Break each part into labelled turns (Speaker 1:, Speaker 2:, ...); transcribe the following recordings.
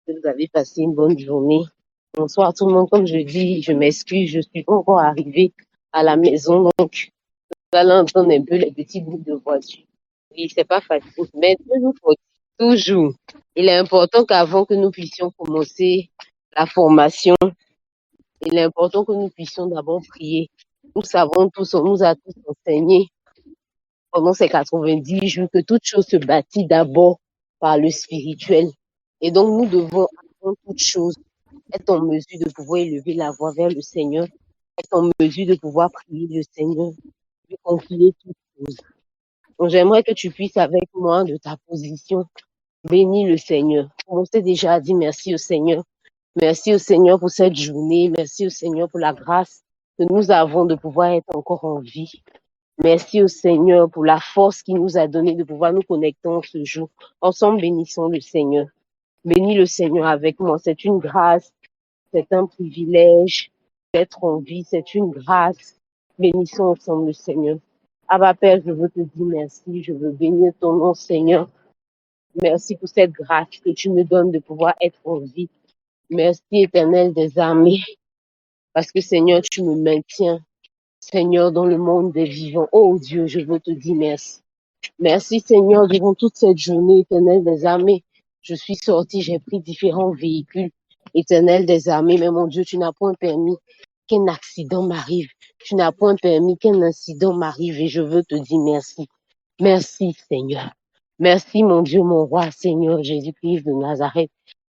Speaker 1: que vous avez passé une bonne journée. Bonsoir tout le monde. Comme je dis, je m'excuse, je suis pas encore arrivée à la maison, donc vous allez entendre un peu les petits bouts de voiture. Oui, c'est pas facile, mais toujours. Il est important qu'avant que nous puissions commencer la formation, il est important que nous puissions d'abord prier. Nous savons tous, on nous a tous enseigné pendant ces 90 jours que toute chose se bâtit d'abord par le spirituel. Et donc, nous devons, avant toute chose, être en mesure de pouvoir élever la voix vers le Seigneur, être en mesure de pouvoir prier le Seigneur, lui confier toutes choses. Donc, j'aimerais que tu puisses, avec moi, de ta position, bénir le Seigneur. On s'est déjà dit merci au Seigneur. Merci au Seigneur pour cette journée. Merci au Seigneur pour la grâce que nous avons de pouvoir être encore en vie. Merci au Seigneur pour la force qu'il nous a donnée de pouvoir nous connecter en ce jour. Ensemble, bénissons le Seigneur. Bénis le Seigneur avec moi. C'est une grâce, c'est un privilège d'être en vie. C'est une grâce. Bénissons ensemble le Seigneur. Abba Père, je veux te dire merci. Je veux bénir ton nom, Seigneur. Merci pour cette grâce que tu me donnes de pouvoir être en vie. Merci, Éternel des armées, parce que Seigneur, tu me maintiens. Seigneur, dans le monde des vivants. Oh Dieu, je veux te dire merci. Merci Seigneur, durant toute cette journée, Éternel des armées. Je suis sortie, j'ai pris différents véhicules, Éternel des armées, mais mon Dieu, tu n'as point permis qu'un accident m'arrive. Tu n'as point permis qu'un incident m'arrive et je veux te dire merci. Merci Seigneur. Merci mon Dieu, mon roi, Seigneur Jésus-Christ de Nazareth.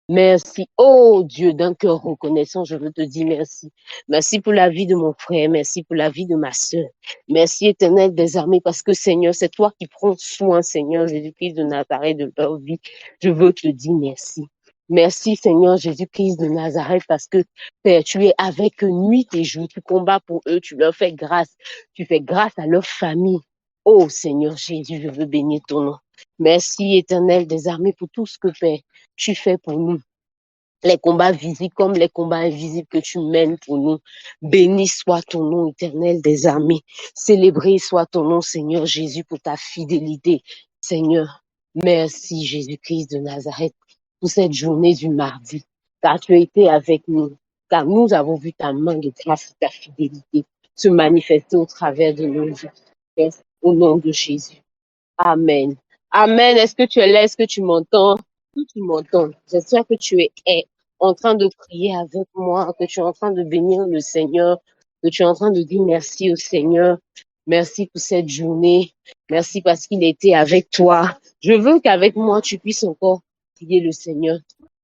Speaker 1: Merci, oh Dieu, d'un cœur reconnaissant, je veux te dire merci. Merci pour la vie de mon frère, merci pour la vie de ma sœur. Merci, Éternel des armées, parce que Seigneur, c'est toi qui prends soin, Seigneur Jésus-Christ de Nazareth, de leur vie. Je veux te dire merci. Merci, Seigneur Jésus-Christ de Nazareth, parce que Père, tu es avec eux nuit et jour. Tu combats pour eux, tu leur fais grâce. Tu fais grâce à leur famille. Oh Seigneur Jésus, je veux bénir ton nom. Merci, Éternel des armées, pour tout ce que Père, tu fais pour nous. Les combats visibles comme les combats invisibles que tu mènes pour nous. Béni soit ton nom, Éternel des armées. Célébré soit ton nom, Seigneur Jésus, pour ta fidélité. Seigneur, merci Jésus-Christ de Nazareth pour cette journée du mardi, car tu as été avec nous, car nous avons vu ta main de grâce et ta fidélité se manifester au travers de nos vies. Au nom de Jésus. Amen. Amen. Est-ce que tu es là? Est-ce que tu m'entends? Tu m'entends. J'espère que tu es en train de prier avec moi, que tu es en train de bénir le Seigneur, que tu es en train de dire merci au Seigneur. Merci pour cette journée. Merci parce qu'il était avec toi. Je veux qu'avec moi, tu puisses encore prier le Seigneur.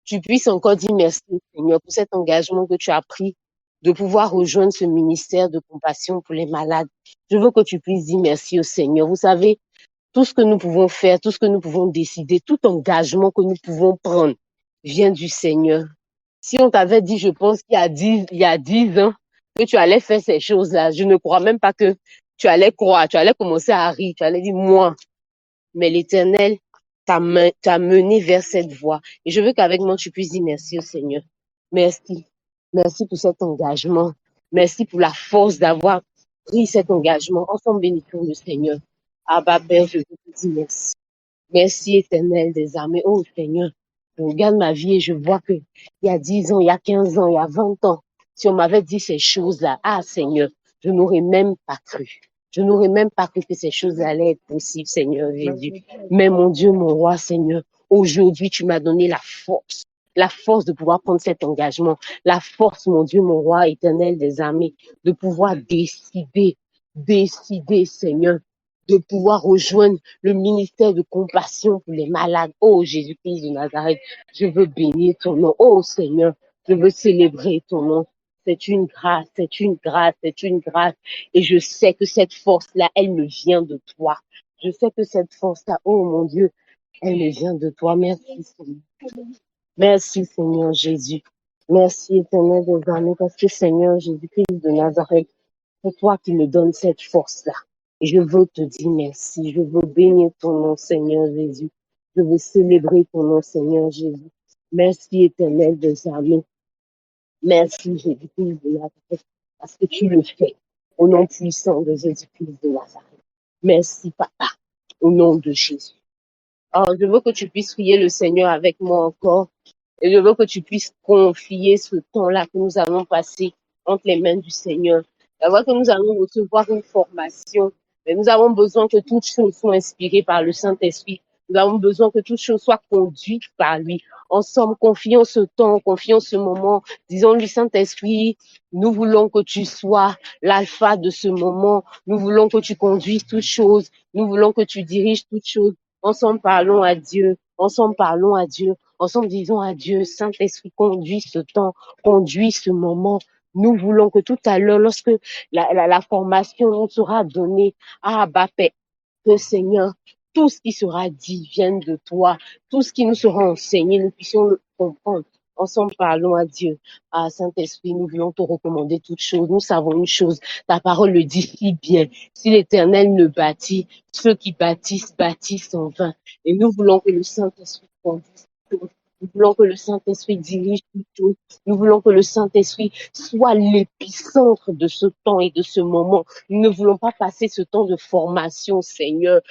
Speaker 1: Tu puisses encore dire merci au Seigneur pour cet engagement que tu as pris de pouvoir rejoindre ce ministère de compassion pour les malades. Je veux que tu puisses dire merci au Seigneur. Vous savez, tout ce que nous pouvons faire, tout ce que nous pouvons décider, tout engagement que nous pouvons prendre vient du Seigneur. Si on t'avait dit, je pense il y a 10 ans, que tu allais faire ces choses-là, je ne crois même pas que tu allais croire, tu allais commencer à rire, tu allais dire, moi. Mais l'Éternel t'a mené vers cette voie. Et je veux qu'avec moi, tu puisses dire merci au Seigneur. Merci. Merci pour cet engagement. Merci pour la force d'avoir pris cet engagement. Ensemble, bénissons le Seigneur. Abba, Père, je veux te dire merci. Merci, Éternel des armées. Oh, Seigneur, je regarde ma vie et je vois que il y a 10 ans, il y a 15 ans, il y a 20 ans, si on m'avait dit ces choses-là, ah, Seigneur, je n'aurais même pas cru. Je n'aurais même pas cru que ces choses allaient être possibles, Seigneur Jésus. Mais mon Dieu, mon roi, Seigneur, aujourd'hui, tu m'as donné la force de pouvoir prendre cet engagement, la force, mon Dieu, mon roi, éternel des armées, de pouvoir décider, Seigneur, de pouvoir rejoindre le ministère de compassion pour les malades. Oh Jésus-Christ de Nazareth, je veux bénir ton nom. Oh Seigneur, je veux célébrer ton nom. C'est une grâce, c'est une grâce, c'est une grâce. Et je sais que cette force-là, elle me vient de toi. Je sais que cette force-là, oh mon Dieu, elle me vient de toi. Merci Seigneur. Merci Seigneur Jésus. Merci Éternel des armées, parce que Seigneur Jésus-Christ de Nazareth, c'est toi qui me donnes cette force-là. Et je veux te dire merci. Je veux bénir ton nom, Seigneur Jésus. Je veux célébrer ton nom, Seigneur Jésus. Merci, Éternel des armées. Merci, Jésus-Christ de Nazareth, parce que tu le fais. Au nom puissant de Jésus-Christ de Nazareth. Merci, Papa. Au nom de Jésus. Alors, je veux que tu puisses prier le Seigneur avec moi encore. Et je veux que tu puisses confier ce temps-là que nous allons passer entre les mains du Seigneur. D'avoir que nous allons recevoir une formation. Mais nous avons besoin que toutes choses soient inspirées par le Saint-Esprit. Nous avons besoin que toutes choses soient conduites par lui. Ensemble, confions ce temps, confions ce moment. Disons-lui, Saint-Esprit, nous voulons que tu sois l'alpha de ce moment. Nous voulons que tu conduises toutes choses. Nous voulons que tu diriges toutes choses. Ensemble, parlons à Dieu. Ensemble, parlons à Dieu. Ensemble, disons à Dieu, Saint-Esprit, conduis ce temps, conduis ce moment. Nous voulons que tout à l'heure, lorsque la formation nous sera donnée, Père, que Seigneur, tout ce qui sera dit vienne de toi, tout ce qui nous sera enseigné, nous puissions le comprendre. Ensemble, parlons à Dieu. Saint-Esprit, nous voulons te recommander toutes choses. Nous savons une chose, ta parole le dit si bien. Si l'Éternel ne bâtit, ceux qui bâtissent, bâtissent en vain. Et nous voulons que le Saint-Esprit conduise tout. Nous voulons que le Saint-Esprit dirige tout. Nous voulons que le Saint-Esprit soit l'épicentre de ce temps et de ce moment. Nous ne voulons pas passer ce temps de formation, Seigneur,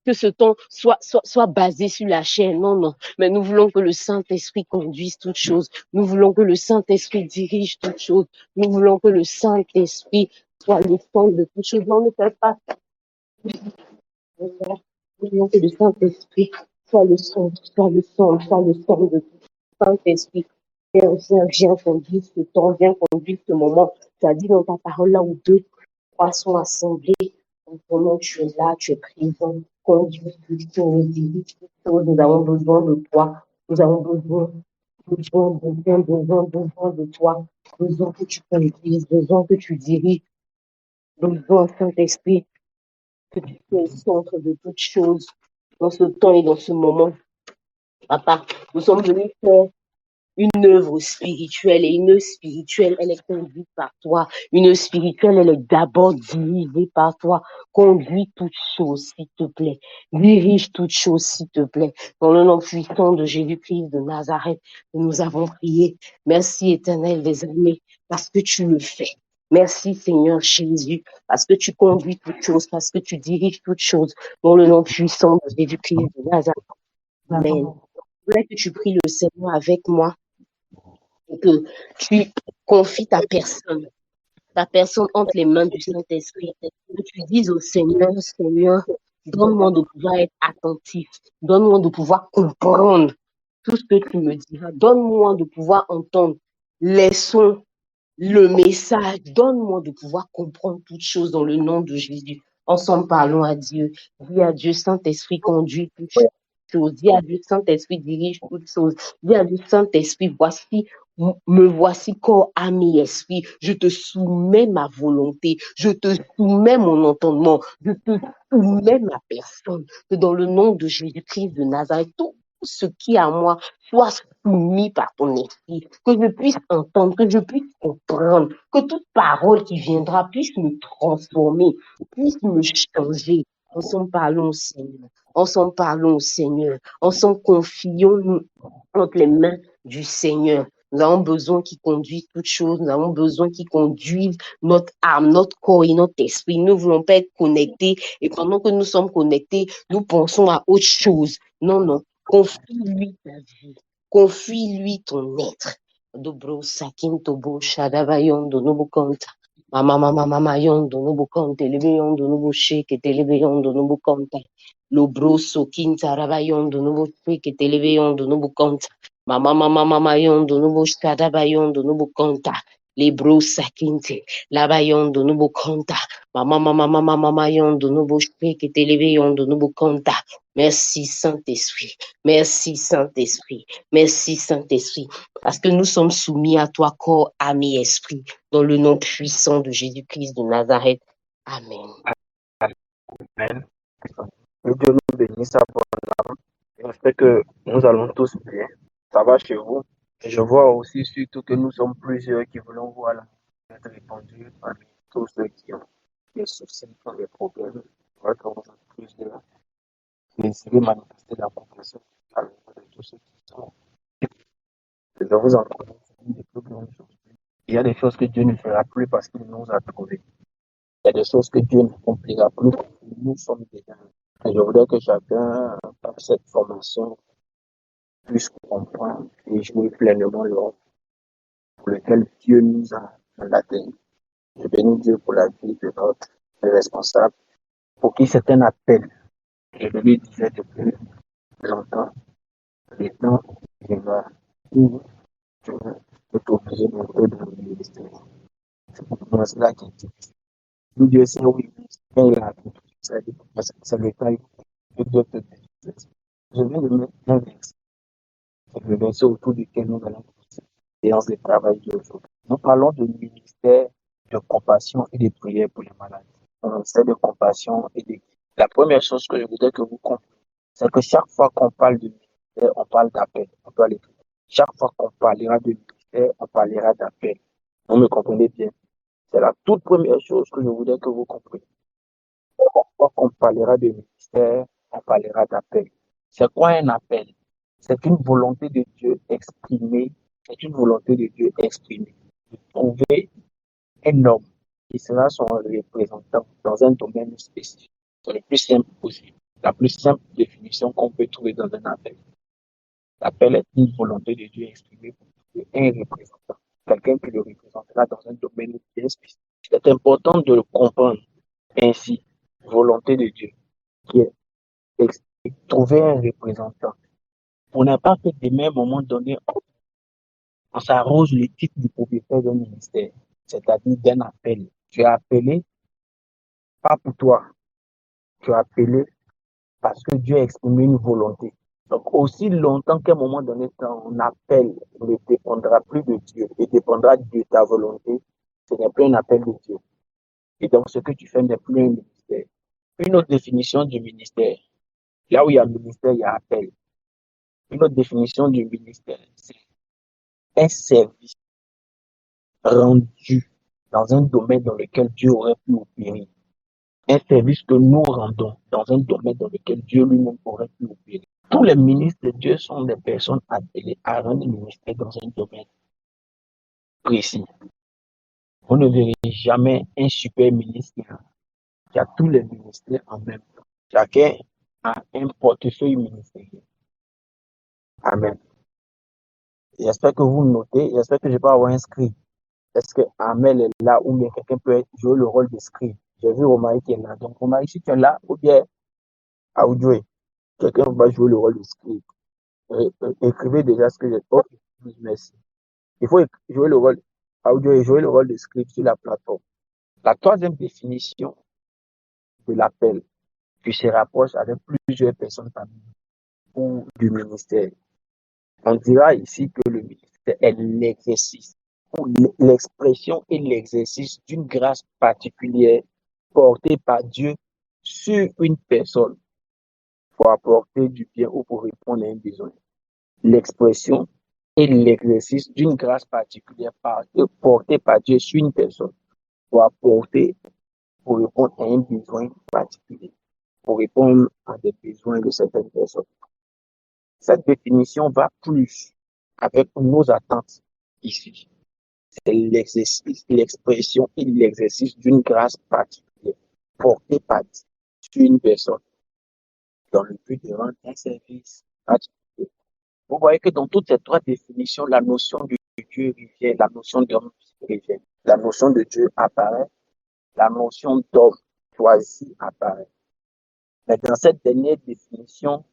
Speaker 1: que ce temps soit basé sur la chair. Non, non. Mais nous voulons que le Saint-Esprit conduise toutes choses. Nous voulons que le Saint-Esprit dirige toutes choses. Nous voulons que le Saint-Esprit soit le centre de toutes choses. On ne fait pas ça. Nous voulons que le Saint-Esprit soit le centre, soit le centre, soit le centre de tout. Saint-Esprit, viens conduire ce temps, viens conduire ce moment. Tu as dit dans ta parole là où deux, trois sont assemblés. En ton nom, tu es là, tu es présent. Conduis toutes choses, dirige toutes choses. Nous avons besoin de toi. Nous avons besoin de toi. Besoin que tu conduises, besoin que tu diriges. Besoin, Saint-Esprit, que tu sois au centre de toutes choses dans ce temps et dans ce moment. Papa, nous sommes venus faire une œuvre spirituelle et une œuvre spirituelle, elle est conduite par toi. Une œuvre spirituelle, elle est d'abord dirigée par toi. Conduis toutes choses, s'il te plaît. Dirige toutes choses, s'il te plaît. Dans le nom puissant de Jésus-Christ de Nazareth, nous avons prié. Merci, Éternel des armées, parce que tu le fais. Merci, Seigneur Jésus, parce que tu conduis toutes choses, parce que tu diriges toutes choses. Dans le nom puissant de Jésus-Christ de Nazareth. Amen. Je voulais que tu pries le Seigneur avec moi et que tu confies ta personne entre les mains du Saint-Esprit. Que tu dises au Seigneur, Seigneur, donne-moi de pouvoir être attentif, donne-moi de pouvoir comprendre tout ce que tu me diras, donne-moi de pouvoir entendre les sons, le message, donne-moi de pouvoir comprendre toutes choses dans le nom de Jésus. Ensemble, parlons à Dieu. Dis à Dieu, Saint-Esprit, conduit toutes choses. Dis à Dieu, Saint-Esprit, dirige toutes choses. Dis à Dieu, Saint-Esprit, me voici corps, âme et esprit. Je te soumets ma volonté. Je te soumets mon entendement. Je te soumets ma personne. Que dans le nom de Jésus-Christ de Nazareth, tout ce qui est à moi soit soumis par ton esprit, que je puisse entendre, que je puisse comprendre, que toute parole qui viendra puisse me transformer, puisse me changer. Ensemble parlons au Seigneur, ensemble parlons au Seigneur, ensemble confions-nous entre les mains du Seigneur. Nous avons besoin qu'il conduise toutes choses, nous avons besoin qu'il conduise notre âme, notre corps et notre esprit. Nous ne voulons pas être connectés et pendant que nous sommes connectés, nous pensons à autre chose. Non, non. Confie-lui ta vie. Confie-lui ton être. Dobro sakin tobo shadavayondo nobo konta. Mama yondo nobo konte lebe yondo nobo shake telebe yondo nobo konta. Lobro sokinta ravayondo nobo shake telebe yondo nobo konta. Mama yondo nobo shadavayondo nobo konta. Lebro sakinte labayondo nobo konta. Mama yondo nobo shake telebe yondo nobo konta. Merci Saint-Esprit. Merci Saint-Esprit. Merci Saint-Esprit. Parce que nous sommes soumis à toi, corps, âme et esprit, dans le nom puissant de Jésus-Christ de Nazareth. Amen.
Speaker 2: Amen. Que Dieu nous bénisse abondamment. J'espère que nous allons tous bien. Ça va chez vous. Et je vois aussi surtout que nous sommes plusieurs qui voulons voir la être répandue parmi tous ceux qui ont des soucis, qui ont des problèmes. Je vois que vous êtes plusieurs. Désirez manifester la compassion à l'endroit de tous ceux qui sont. Je vous encourage à une des plus grandes choses. Il y a des choses que Dieu ne fera plus parce qu'il nous a trouvés. Il y a des choses que Dieu n'accomplira plus parce que nous sommes déjà. Et je voudrais que chacun fasse cette formation puisse comprendre et jouer pleinement le rôle pour lequel Dieu nous a mandatés. Je bénis Dieu pour la vie de notre responsable, pour qui c'est un appel. Je lui disais depuis longtemps, le temps viendra où je vais être obligé d'entrer dans le ministère. C'est pour cela qu'il dit. Dieu sait oui, mais il a tout. C'est le temps que Dieu te dit. Je vais le mettre un verset. C'est le verset autour duquel nous allons commencer la séance de travail d'aujourd'hui. Nous parlons de ministère de compassion et de prière pour les malades. Un ministère de compassion et de... La première chose que je voudrais que vous compreniez, c'est que chaque fois qu'on parle de ministère, on parle d'appel. On doit l'écrire. Chaque fois qu'on parlera de ministère, on parlera d'appel. Vous me comprenez bien? C'est la toute première chose que je voudrais que vous compreniez. Chaque fois qu'on parlera de ministère, on parlera d'appel. C'est quoi un appel? C'est une volonté de Dieu exprimée. C'est une volonté de Dieu exprimée. De trouver un homme qui sera son représentant dans un domaine spécifique. C'est le plus simple possible. La plus simple définition qu'on peut trouver dans un appel. L'appel est une volonté de Dieu exprimée pour trouver un représentant. Quelqu'un qui le représentera dans un domaine bien spécifique. C'est important de le comprendre ainsi. Volonté de Dieu qui est trouver un représentant. Pour ne pas que demain, à un moment donné, on s'arrose le titre du propriétaire d'un ministère, c'est-à-dire d'un appel. Tu es appelé pas pour toi, tu es appelé parce que Dieu a exprimé une volonté. Donc, aussi longtemps qu'à un moment donné, ton appel ne dépendra plus de Dieu et dépendra de ta volonté, ce n'est plus un appel de Dieu. Et donc, ce que tu fais n'est plus un ministère. Une autre définition du ministère, là où il y a ministère, il y a appel. Une autre définition du ministère, c'est un service rendu dans un domaine dans lequel Dieu aurait pu opérer. Un service que nous rendons dans un domaine dans lequel Dieu lui-même aurait pu opérer. Tous les ministres de Dieu sont des personnes appelées à rendre ministère dans un domaine précis. Vous ne verrez jamais un super ministre qui a tous les ministères en même temps. Chacun a un portefeuille ministériel. Amen. J'espère que vous notez, j'espère que je peux avoir un script. Est-ce que Amel est là ou bien quelqu'un peut jouer le rôle de script? J'ai vu Romari qui est là. Donc, Romari, si tu es là, ou bien Audrey, quelqu'un va jouer le rôle de script. Écrivez déjà ce que j'ai. Ok, merci. Il faut jouer le rôle, Audrey, jouer le rôle de script sur la plateforme. La troisième définition de l'appel qui se rapproche avec plusieurs personnes parmi ou du ministère. On dira ici que le ministère est l'exercice ou l'expression et l'exercice d'une grâce particulière portée par Dieu sur une personne pour apporter du bien ou pour répondre à un besoin. L'expression et l'exercice d'une grâce particulière portée par Dieu sur une personne pour apporter, pour répondre à un besoin particulier, pour répondre à des besoins de certaines personnes. Cette définition va plus avec nos attentes ici. C'est l'exercice, l'expression et l'exercice d'une grâce particulière portée par Dieu sur une personne dans le but de rendre un service particulier. Vous voyez que dans toutes ces trois définitions, la notion de Dieu revient, la notion d'homme revient. La notion de Dieu apparaît, la notion d'homme choisi apparaît. Mais dans cette dernière définition,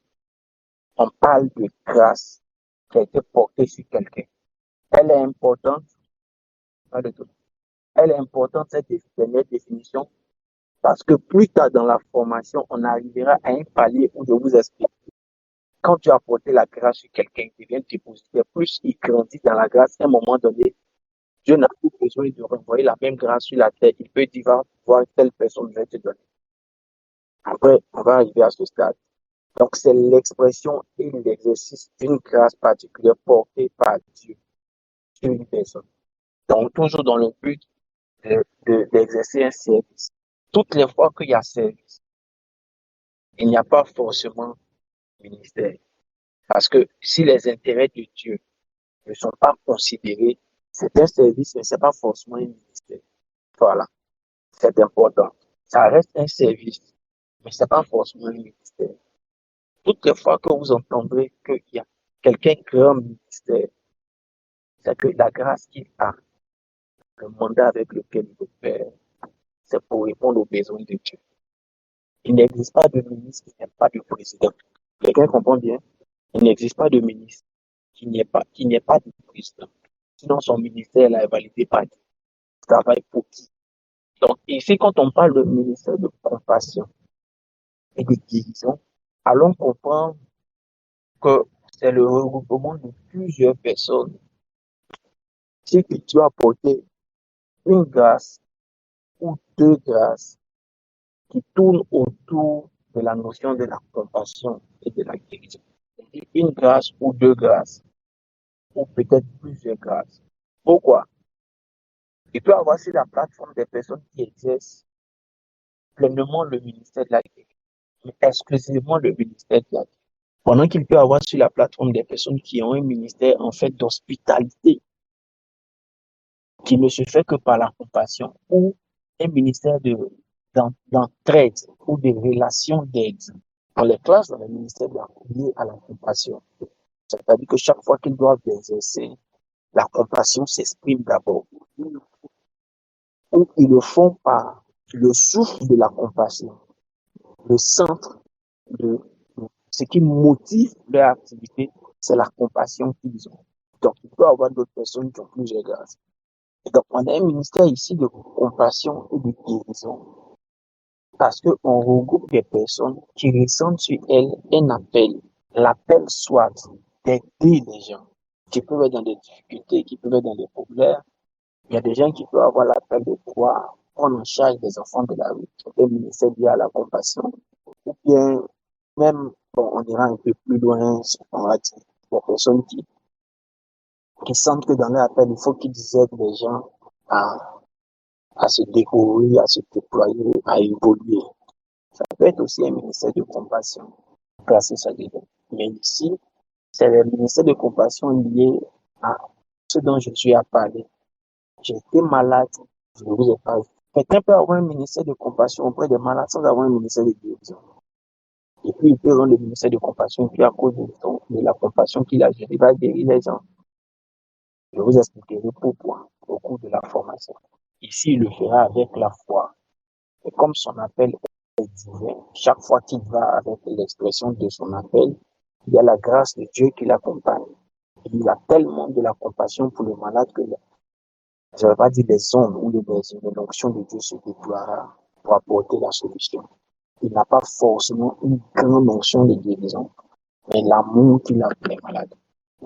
Speaker 2: on parle de grâce qui a été portée sur quelqu'un. Elle est importante, pas de tout. Elle est importante, cette dernière définition, parce que plus tard dans la formation, on arrivera à un palier où je vous explique. Quand tu as porté la grâce sur quelqu'un qui vient dépositaire, plus il grandit dans la grâce, à un moment donné, Dieu n'a plus besoin de renvoyer la même grâce sur la terre. Il peut dire, va voir telle personne, je vais te donner. Après, on va arriver à ce stade. Donc, c'est l'expression et l'exercice d'une grâce particulière portée par Dieu sur une personne. Donc, toujours dans le but d'exercer un service. Toutes les fois qu'il y a service, il n'y a pas forcément ministère. Parce que si les intérêts de Dieu ne sont pas considérés, c'est un service, mais ce n'est pas forcément un ministère. Voilà, c'est important. Ça reste un service, mais ce n'est pas forcément un ministère. Toutes les fois que vous entendrez qu'il y a quelqu'un grand ministère, c'est que la grâce qu'il a, le mandat avec lequel il veut faire, c'est pour répondre aux besoins de Dieu. Il n'existe pas de ministre qui n'ait pas de président. Quelqu'un comprend bien? Il n'existe pas de ministre qui n'ait pas de président. Sinon, son ministère là, est validé par qui? Il travaille pour qui? Donc, ici, quand on parle de ministère de compassion et de guérison, allons comprendre que c'est le regroupement de plusieurs personnes qui doivent apporter une grâce ou deux grâces qui tournent autour de la notion de la compassion et de la guérison. Une grâce ou deux grâces, ou peut-être plusieurs grâces. Pourquoi? Il peut y avoir sur la plateforme des personnes qui exercent pleinement le ministère de la guérison, mais exclusivement le ministère de la guérison. Pendant qu'il peut y avoir sur la plateforme des personnes qui ont un ministère en fait d'hospitalité, qui ne se fait que par la compassion, ou un ministère d'entraide ou de relations d'aide. On les classe dans le ministère lié à la compassion. C'est-à-dire que chaque fois qu'ils doivent exercer, la compassion s'exprime d'abord. Ou ils le font par le souffle de la compassion, le centre de ce qui motive leur activité, c'est la compassion qu'ils ont. Donc, il peut y avoir d'autres personnes qui ont plusieurs grâces. Et donc, on a un ministère ici de compassion et de guérison parce qu'on regroupe des personnes qui ressentent sur elles un appel. L'appel soit d'aider les gens qui peuvent être dans des difficultés, qui peuvent être dans des problèmes. Il y a des gens qui peuvent avoir l'appel de pouvoir prendre en charge des enfants de la rue, un ministère lié à la compassion. Ou bien, même, bon, on ira un peu plus loin, on va dire, des personnes qui sentent que dans leur appel, il faut qu'ils aident les gens à, à se découvrir, à se déployer, à évoluer. Ça peut être aussi un ministère de compassion, grâce à ça. Mais ici, c'est le ministère de compassion lié à ce dont je suis à parler. J'ai été malade, je ne vous ai pas vu. Quelqu'un peut avoir un ministère de compassion auprès des malades sans avoir un ministère de guérison. Et puis, il peut rendre le ministère de compassion, puis à cause de la compassion qu'il a, il va guérir les gens. Je vous expliquerai pourquoi au cours de la formation. Ici, il le fera avec la foi. Et comme son appel est divin, chaque fois qu'il va avec l'expression de son appel, il y a la grâce de Dieu qui l'accompagne. Il a tellement de la compassion pour le malade que je ne vais pas dire les ondes ou l'onction de Dieu se déploiera pour apporter la solution. Il n'a pas forcément une grande onction de guérison, mais l'amour qu'il a pour les malades.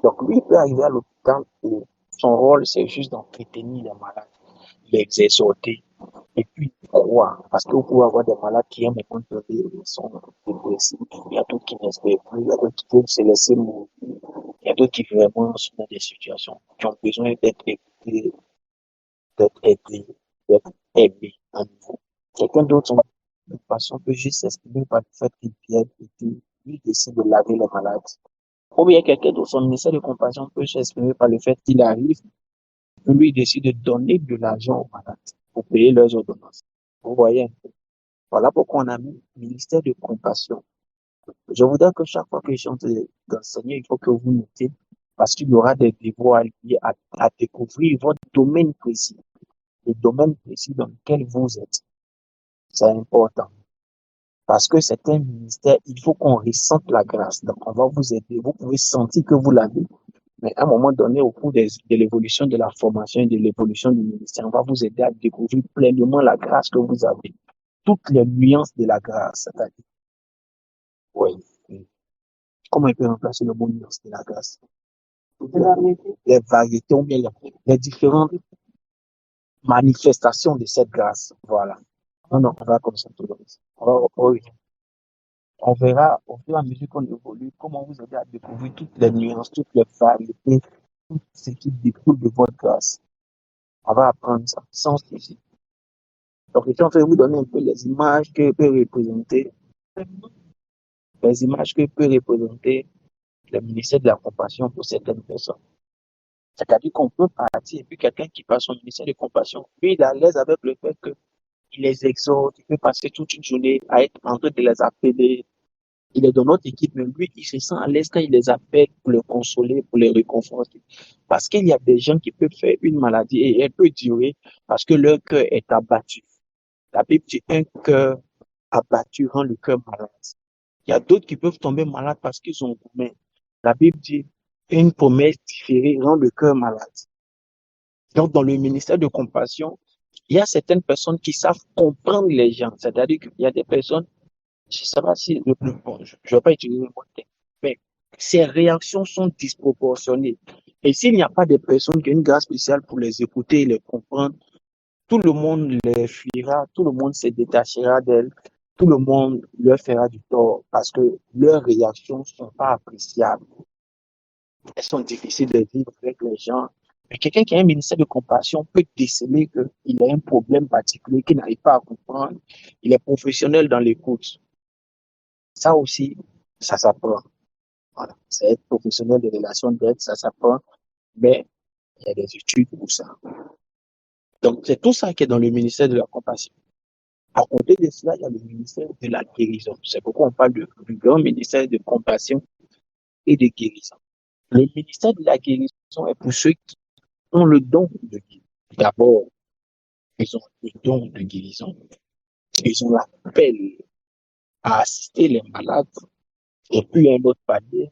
Speaker 2: Donc lui, il peut arriver à l'hôpital et son rôle, c'est juste d'entretenir les malades, les exhorter, et puis croire. Parce que vous pouvez avoir des malades qui aiment pleurer, ils sont dépressifs. Il y a d'autres qui n'espèrent plus, il y a d'autres qui veulent se laisser mourir. Il y a d'autres qui vraiment sont dans des situations qui ont besoin d'être écoutés, d'être aidés, d'être aimés à nouveau. Quelqu'un d'autre, son passion peut juste s'exprimer par le fait qu'il vienne et qu'il lui décide de laver les malades. Ou bien quelqu'un d'autre, son ministère de compassion peut s'exprimer par le fait qu'il arrive, que lui décide de donner de l'argent aux malades pour payer leurs ordonnances. Vous voyez un peu. Voilà pourquoi on a mis ministère de compassion. Je voudrais que chaque fois que je suis en train d'enseigner, il faut que vous notez, parce qu'il y aura des devoirs liés à découvrir votre domaine précis, le domaine précis dans lequel vous êtes. C'est important. Parce que c'est un ministère, il faut qu'on ressente la grâce. Donc, on va vous aider. Vous pouvez sentir que vous l'avez. Mais à un moment donné, au cours de l'évolution de la formation et de l'évolution du ministère, on va vous aider à découvrir pleinement la grâce que vous avez. Toutes les nuances de la grâce, c'est-à-dire, oui. Comment il peut remplacer le mot nuance de la grâce? Les variétés ou bien les différentes manifestations de cette grâce. Voilà. Non, on va comme ça tout le monde. On verra au fur et à mesure qu'on évolue comment vous aider à découvrir toutes les nuances, toutes les variétés, tout ce qui découle de votre grâce. On va apprendre ça sans souci. Donc, je suis en train de vous donner un peu les images que peut représenter le ministère de la compassion pour certaines personnes. C'est-à-dire qu'on peut partir, et puis quelqu'un qui passe son ministère de compassion, lui, il est à l'aise avec le fait qu'il les exhorte, il peut passer toute une journée à être en train de les appeler,
Speaker 3: Il est dans notre équipe, mais lui, il se sent à l'aise quand il les appelle pour les consoler, pour les réconforter. Parce qu'il y a des gens qui peuvent faire une maladie et elle peut durer parce que leur cœur est abattu. La Bible dit un cœur abattu rend le cœur malade. Il y a d'autres qui peuvent tomber malades parce qu'ils ont commis. La Bible dit une promesse différée rend le cœur malade. Donc, dans le ministère de compassion, il y a certaines personnes qui savent comprendre les gens. C'est-à-dire qu'il y a des personnes, je ne sais pas si, bon, je ne vais pas utiliser le mot technique, mais ces réactions sont disproportionnées. Et s'il n'y a pas de personnes qui ont une grâce spéciale pour les écouter et les comprendre, tout le monde les fuira, tout le monde se détachera d'elles, tout le monde leur fera du tort parce que leurs réactions ne sont pas appréciables. Elles sont difficiles de vivre avec les gens. Mais quelqu'un qui a un ministère de compassion peut déceler qu'il a un problème particulier qu'il n'arrive pas à comprendre. Il est professionnel dans l'écoute. Ça aussi, ça s'apprend. Voilà. C'est être professionnel des relations d'aide, ça s'apprend. Mais il y a des études pour ça. Donc, c'est tout ça qui est dans le ministère de la compassion. À côté de cela, il y a le ministère de la guérison. C'est pourquoi on parle du grand ministère de compassion et de guérison. Le ministère de la guérison est pour ceux qui ont le don de guérison. D'abord, ils ont le don de guérison. Ils ont l'appel à assister les malades. Et puis, il y a un autre palier.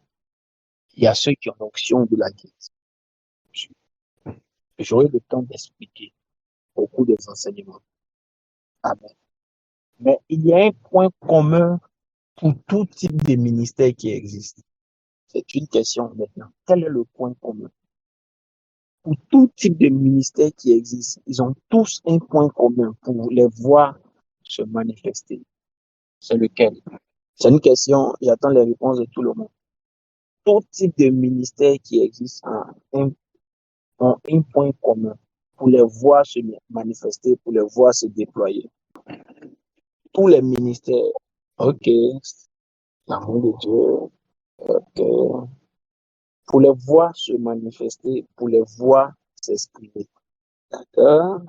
Speaker 3: Il y a ceux qui ont l'onction de la guérison. J'aurai le temps d'expliquer beaucoup des enseignements. Amen. Mais il y a un point commun pour tout type de ministère qui existe. C'est une question maintenant. Quel est le point commun? Pour tout type de ministère qui existe, ils ont tous un point commun pour les voir se manifester. C'est lequel? C'est une question, j'attends les réponses de tout le monde. Tout type de ministère qui existe ont un point commun pour les voir se manifester, pour les voir se déployer. Tous les ministères, ok, l'amour de Dieu, ok, pour les voir se manifester, pour les voir s'exprimer. D'accord?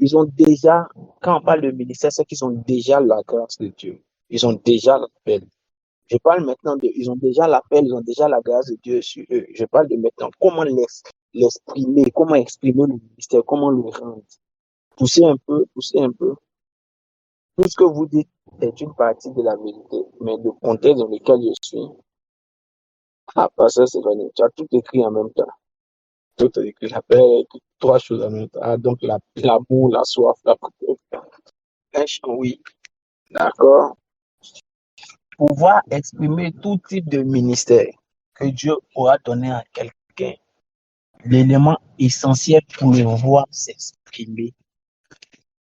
Speaker 3: Ils ont déjà, quand on parle de ministère, c'est qu'ils ont déjà la grâce de Dieu. Ils ont déjà l'appel. Je parle maintenant ils ont déjà l'appel, ils ont déjà la grâce de Dieu sur eux. Je parle de maintenant comment l'exprimer, comment exprimer le ministère, comment le rendre. Poussez un peu, poussez un peu. Tout ce que vous dites est une partie de la vérité, mais le contexte dans lequel je suis. Ah, pasteur Stéphanie, tu as tout écrit en même temps. Tout est écrit, la paix, trois choses en même temps. Ah, donc l'amour, la soif, la oui, d'accord. Pouvoir exprimer tout type de ministère que Dieu aura donné à quelqu'un. L'élément essentiel pour le voir s'exprimer,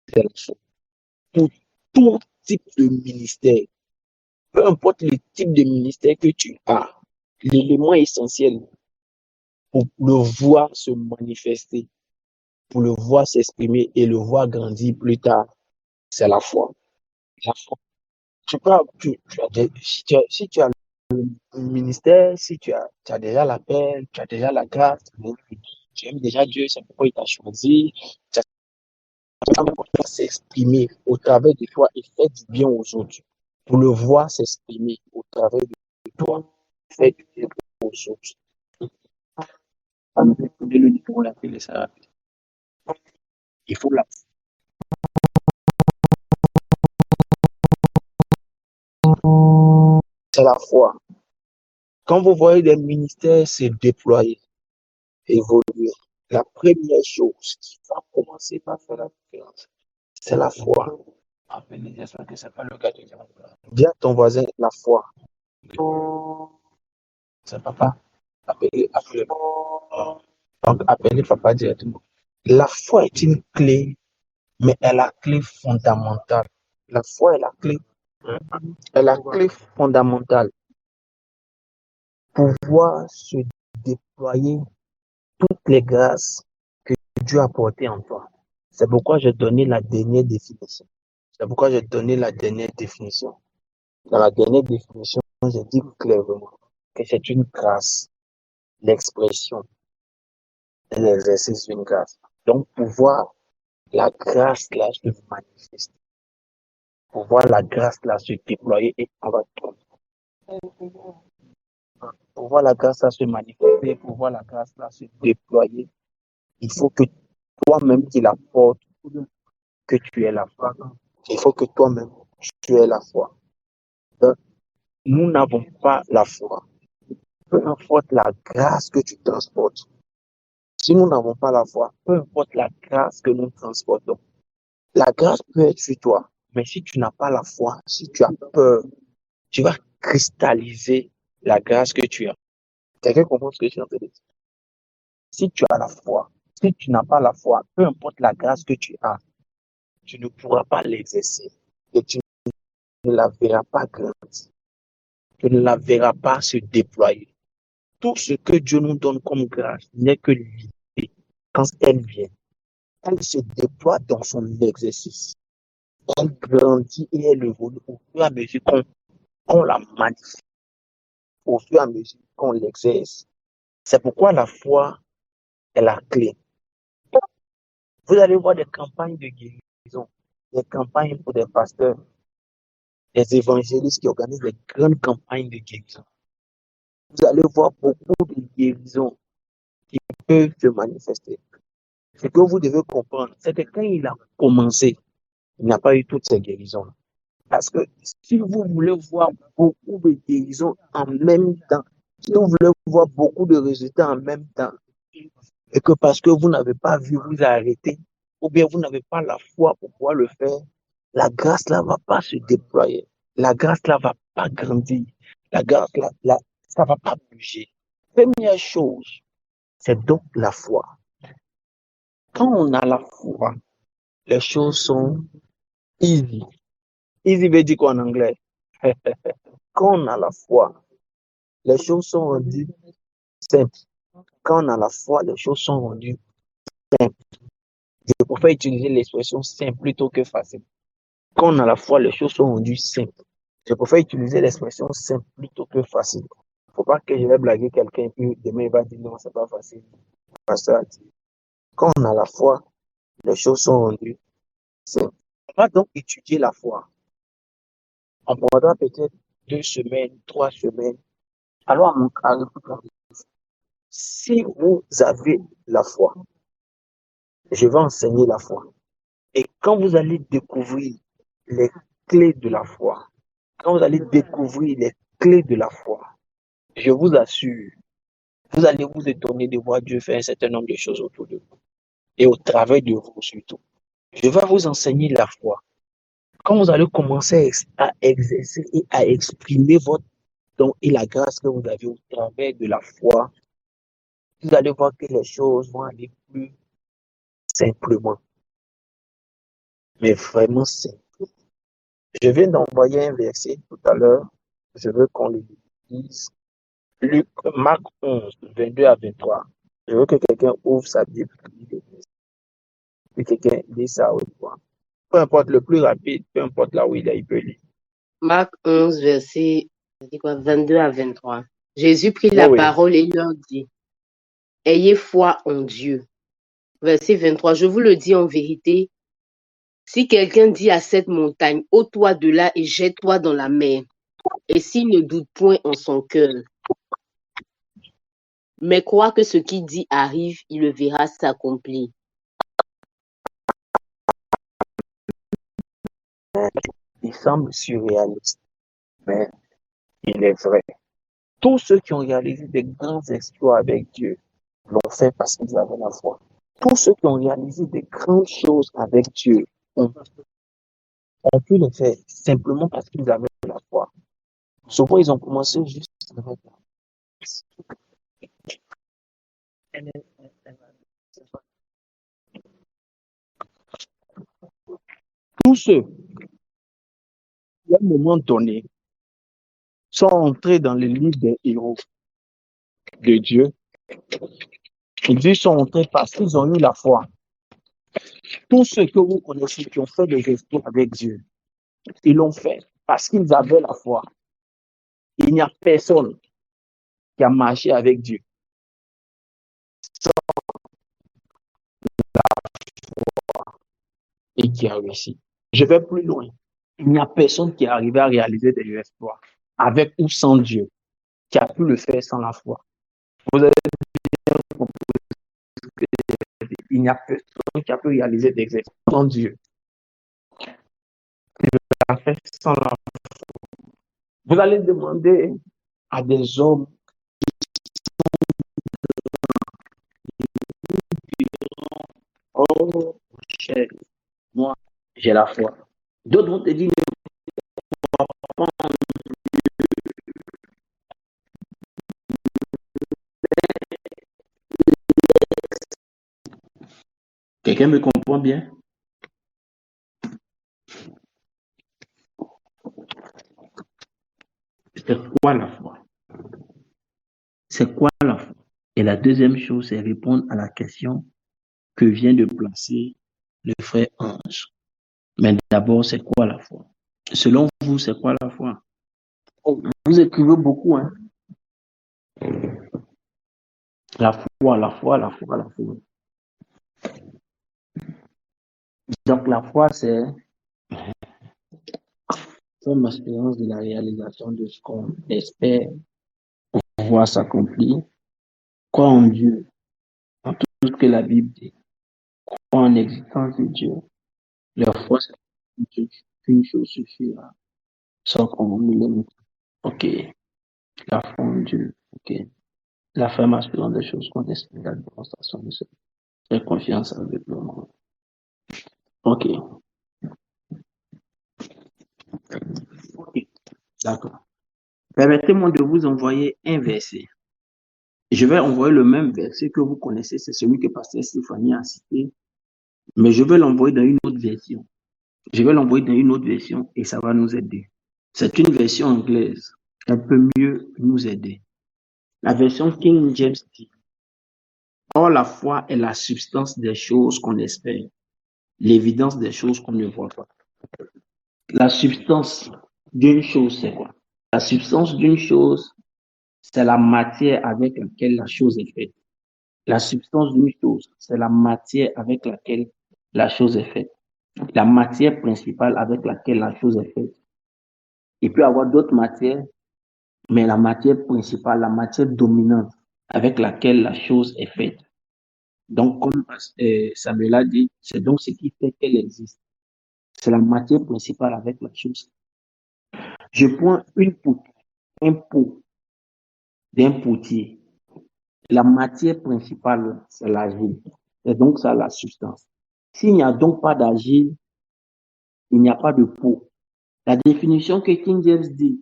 Speaker 3: c'est la foi. Pour tout type de ministère, peu importe le type de ministère que tu as, l'élément essentiel pour le voir se manifester, pour le voir s'exprimer et le voir grandir plus tard, c'est la foi. La foi. Si tu as le ministère, si tu as déjà l'appel, tu as déjà la grâce, tu aimes déjà Dieu, c'est pourquoi il t'a choisi, tu as s'exprimer au travers de toi et faire du bien aux autres. Pour le voir s'exprimer au travers de toi, faire du bien aux autres. Il faut la c'est la foi. Quand vous voyez des ministères se déployer, évoluer, la première chose qui va commencer par faire la différence, c'est la foi. J'espère que c'est pas le cas de Dieu. Dis à ton voisin la foi. C'est papa. Appelez. Donc, appelez papa directement. La foi est une clé, mais est la clé fondamentale. La foi est la clé fondamentale pour pouvoir se déployer toutes les grâces que Dieu a apportées en toi. C'est pourquoi j'ai donné la dernière définition. Dans la dernière définition, j'ai dit clairement que c'est une grâce, l'expression, l'exercice d'une grâce. Donc, pour voir la grâce là se manifester, pour voir la grâce là se déployer et on va Pour voir la grâce à se manifester, pour voir la grâce à se déployer, il faut que toi-même tu l'apportes, que tu aies la foi. Il faut que toi-même tu aies la foi. Donc, nous n'avons pas la foi. Peu importe la grâce que tu transportes. Si nous n'avons pas la foi, peu importe la grâce que nous transportons, la grâce peut être sur toi. Mais si tu n'as pas la foi, si tu as peur, tu vas cristalliser la grâce que tu as. Quelqu'un comprend ce que je suis en train de dire? Si tu as la foi, si tu n'as pas la foi, peu importe la grâce que tu as, tu ne pourras pas l'exercer et tu ne la verras pas grandir. Tu ne la verras pas se déployer. Tout ce que Dieu nous donne comme grâce n'est que l'idée. Quand elle vient, elle se déploie dans son exercice. Elle grandit et elle évolue au fur et à mesure qu'on la manifeste, au fur et à mesure qu'on l'exerce. C'est pourquoi la foi est la clé. Vous allez voir des campagnes de guérison, des campagnes pour des pasteurs, des évangélistes qui organisent des grandes campagnes de guérison. Vous allez voir beaucoup de guérisons qui peuvent se manifester. Ce que vous devez comprendre, c'est que quand il a commencé, il n'a pas eu toutes ces guérisons. Parce que si vous voulez voir beaucoup de guérisons en même temps, si vous voulez voir beaucoup de résultats en même temps, et que parce que vous n'avez pas vu vous arrêter, ou bien vous n'avez pas la foi pour pouvoir le faire, la grâce là va pas se déployer. La grâce là va pas grandir. La grâce là, ça va pas bouger. Première chose, c'est donc la foi. Quand on a la foi, les choses sont easy. Easy veut dire quoi en anglais? Quand on a la foi, les choses sont rendues simples. Quand on a la foi, les choses sont rendues simples. Je préfère utiliser l'expression simple plutôt que facile. Quand on a la foi, les choses sont rendues simples. Je préfère utiliser l'expression simple plutôt que facile. Il ne faut pas que je vais blaguer quelqu'un et puis demain il va dire non, c'est pas facile. Quand on a la foi, les choses sont rendues simples. On va donc étudier la foi. On prendra peut-être 2 semaines, 3 semaines. Alors, à mon cas, si vous avez la foi, je vais enseigner la foi. Et quand vous allez découvrir les clés de la foi, quand vous allez découvrir les clés de la foi, je vous assure, vous allez vous étonner de voir Dieu faire un certain nombre de choses autour de vous et au travers de vous surtout. Je vais vous enseigner la foi. Quand vous allez commencer à exercer et à exprimer votre don et la grâce que vous avez au travers de la foi, vous allez voir que les choses vont aller plus simplement, mais vraiment simple. Je viens d'envoyer un verset tout à l'heure. Je veux qu'on le lise. Marc 11, 22 à 23. Je veux que quelqu'un ouvre sa Bible. Que quelqu'un lise ça au point. Peu importe le plus rapide, peu importe là où il est, il peut lire.
Speaker 1: Marc 11, verset 22 à 23. Jésus prit la
Speaker 3: Oui.
Speaker 1: parole et leur dit, ayez foi en Dieu. Verset 23. Je vous le dis en vérité, si quelqu'un dit à cette montagne, ôte-toi de là et jette-toi dans la mer, et s'il ne doute point en son cœur, mais croit que ce qu'il dit arrive, il le verra s'accomplir.
Speaker 3: Il semble surréaliste, mais il est vrai. Tous ceux qui ont réalisé des grands exploits avec Dieu l'ont fait parce qu'ils avaient la foi. Tous ceux qui ont réalisé des grandes choses avec Dieu ont pu le faire simplement parce qu'ils avaient la foi. Souvent, ils ont commencé juste avec tous ceux qui, à un moment donné, sont entrés dans le livre des héros de Dieu. Ils sont entrés parce qu'ils ont eu la foi. Tous ceux que vous connaissez qui ont fait des exploits avec Dieu, ils l'ont fait parce qu'ils avaient la foi. Il n'y a personne qui a marché avec Dieu et qui a réussi. Je vais plus loin. Il n'y a personne qui est arrivé à réaliser des exploits avec ou sans Dieu, qui a pu le faire sans la foi. Vous avez compris qu'il n'y a personne qui a pu réaliser des exploits sans Dieu. Il l'a fait sans la foi. Vous allez demander à des hommes, oh, cher, moi, j'ai la foi. D'autres vont te dire, quelqu'un me comprend bien? C'est quoi la foi? C'est quoi la foi? Et la deuxième chose, c'est répondre à la question que vient de placer le frère Ange. Mais d'abord, c'est quoi la foi? Selon vous, c'est quoi la foi? Vous écrivez beaucoup, hein? La foi, la foi, la foi, la foi. Donc, la foi, c'est une expérience de la réalisation de ce qu'on espère voir s'accomplir. Croire en Dieu, en tout ce que la Bible dit. Croire en l'existence de Dieu. La foi, c'est qu'une chose suffira. Sans qu'on nous. Ok. La foi en Dieu. Ok. La ferme espérance des choses qu'on espère, la démonstration de ce. Faire confiance avec le monde. Ok. Ok. D'accord. Permettez-moi de vous envoyer un verset. Je vais envoyer le même verset que vous connaissez, c'est celui que Pasteur Stéphanie a cité, mais je vais l'envoyer dans une autre version. Je vais l'envoyer dans une autre version et ça va nous aider. C'est une version anglaise. Elle peut mieux nous aider. La version King James dit, or la foi est la substance des choses qu'on espère, l'évidence des choses qu'on ne voit pas. La substance d'une chose, c'est quoi? La substance d'une chose, c'est la matière avec laquelle la chose est faite. La substance d'une chose, c'est la matière avec laquelle la chose est faite. La matière principale avec laquelle la chose est faite. Il peut y avoir d'autres matières, mais la matière principale, la matière dominante avec laquelle la chose est faite. Donc, comme Samuel a dit, c'est donc ce qui fait qu'elle existe. C'est la matière principale avec la chose. Je prends un pot d'un potier. La matière principale, c'est l'argile. Et donc, ça, la substance. S'il n'y a donc pas d'argile, il n'y a pas de pot. La définition que King James dit,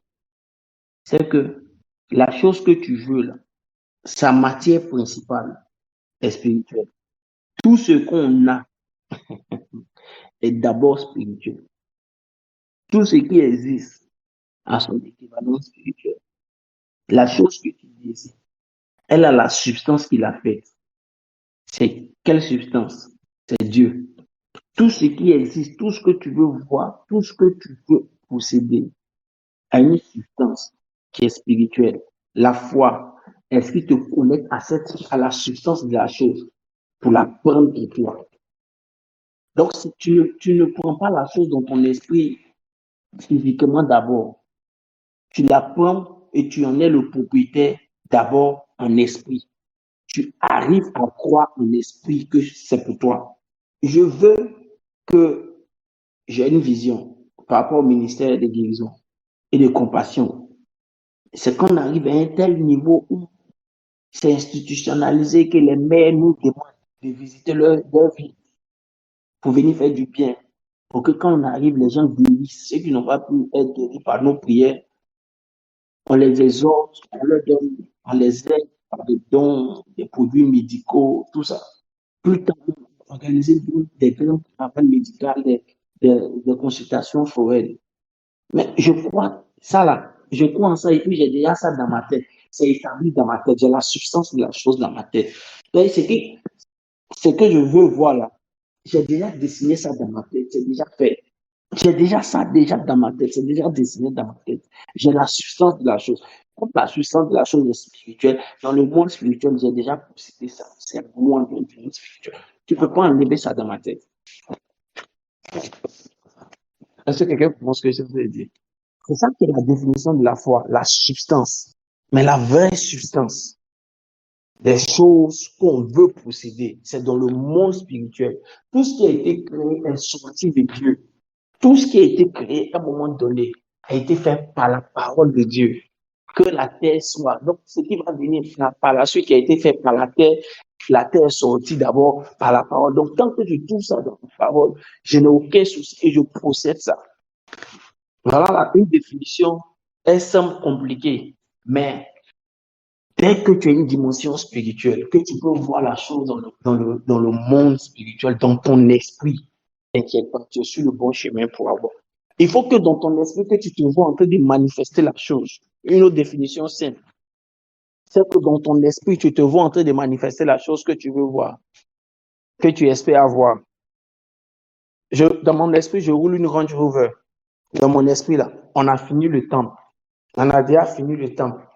Speaker 3: c'est que la chose que tu veux, là, sa matière principale est spirituelle. Tout ce qu'on a est d'abord spirituel. Tout ce qui existe a son équivalent spirituel. La chose que tu désires, elle a la substance qui l'a faite. C'est quelle substance? C'est Dieu. Tout ce qui existe, tout ce que tu veux voir, tout ce que tu veux posséder, a une substance qui est spirituelle. La foi, est-ce qu'il te connecte à la substance de la chose pour la prendre pour toi? Donc, si tu ne prends pas la chose dans ton esprit physiquement d'abord, tu la prends et tu en es le propriétaire d'abord en esprit. Tu arrives à croire en esprit que c'est pour toi. Je veux que j'ai une vision par rapport au ministère de guérison et de compassion. C'est qu'on arrive à un tel niveau où c'est institutionnalisé que les mères nous demandent de visiter leur vie pour venir faire du bien. Pour que quand on arrive, les gens guérissent. Ceux qui n'ont pas pu être guéris par nos prières, on les exhorte, on leur donne, on les aide par des dons, des produits médicaux, tout ça. Plus tard, organiser des grands travaux médicaux, des consultations foraines. Mais je crois ça là, je crois en ça et puis j'ai déjà ça dans ma tête. C'est établi dans ma tête. J'ai la substance de la chose dans ma tête. Donc, ce que je veux voir là, j'ai déjà dessiné ça dans ma tête. C'est déjà fait. J'ai déjà ça déjà dans ma tête. C'est déjà dessiné dans ma tête. J'ai la substance de la chose. Comme la substance de la chose est spirituelle, dans le monde spirituel, j'ai déjà possédé ça. C'est moi dans le monde spirituel. Tu ne peux pas enlever ça dans ma tête. Est-ce que quelqu'un pense que je veux dire? C'est ça qui est la définition de la foi, la substance. Mais la vraie substance des choses qu'on veut posséder, c'est dans le monde spirituel. Tout ce qui a été créé est sorti de Dieu. Tout ce qui a été créé à un moment donné a été fait par la parole de Dieu. Que la terre soit. Donc, ce qui va venir par la suite qui a été fait par la terre est sortie d'abord par la parole. Donc, tant que je trouve ça dans la parole, je n'ai aucun souci et je possède ça. Voilà une définition. Elle semble compliquée, mais dès que tu as une dimension spirituelle, que tu peux voir la chose dans le monde spirituel, dans ton esprit, t'inquiète pas, tu es sur le bon chemin pour avoir. Il faut que dans ton esprit, que tu te vois en train de manifester la chose. Une autre définition simple, c'est que dans ton esprit, tu te vois en train de manifester la chose que tu veux voir, que tu espères avoir. Dans mon esprit, je roule une Range Rover. Dans mon esprit, là, on a fini le temple. On a déjà fini le temple.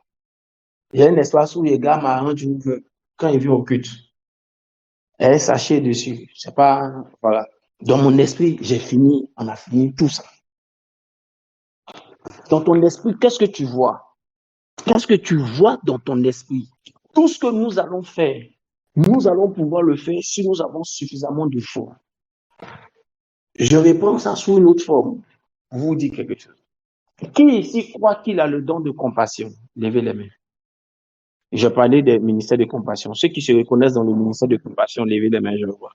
Speaker 3: Il y a un espace où les gars m'a Range Rover quand il vient au culte. Il y a un sachet dessus. C'est pas, voilà. Dans mon esprit, on a fini tout ça. Dans ton esprit, qu'est-ce que tu vois? Qu'est-ce que tu vois dans ton esprit? Tout ce que nous allons faire, nous allons pouvoir le faire si nous avons suffisamment de foi. Je réponds ça sous une autre forme. Vous dites quelque chose. Qui ici croit qu'il a le don de compassion? Levez les mains. Je parlais des ministères de compassion. Ceux qui se reconnaissent dans le ministère de compassion, levez les mains, je le vois.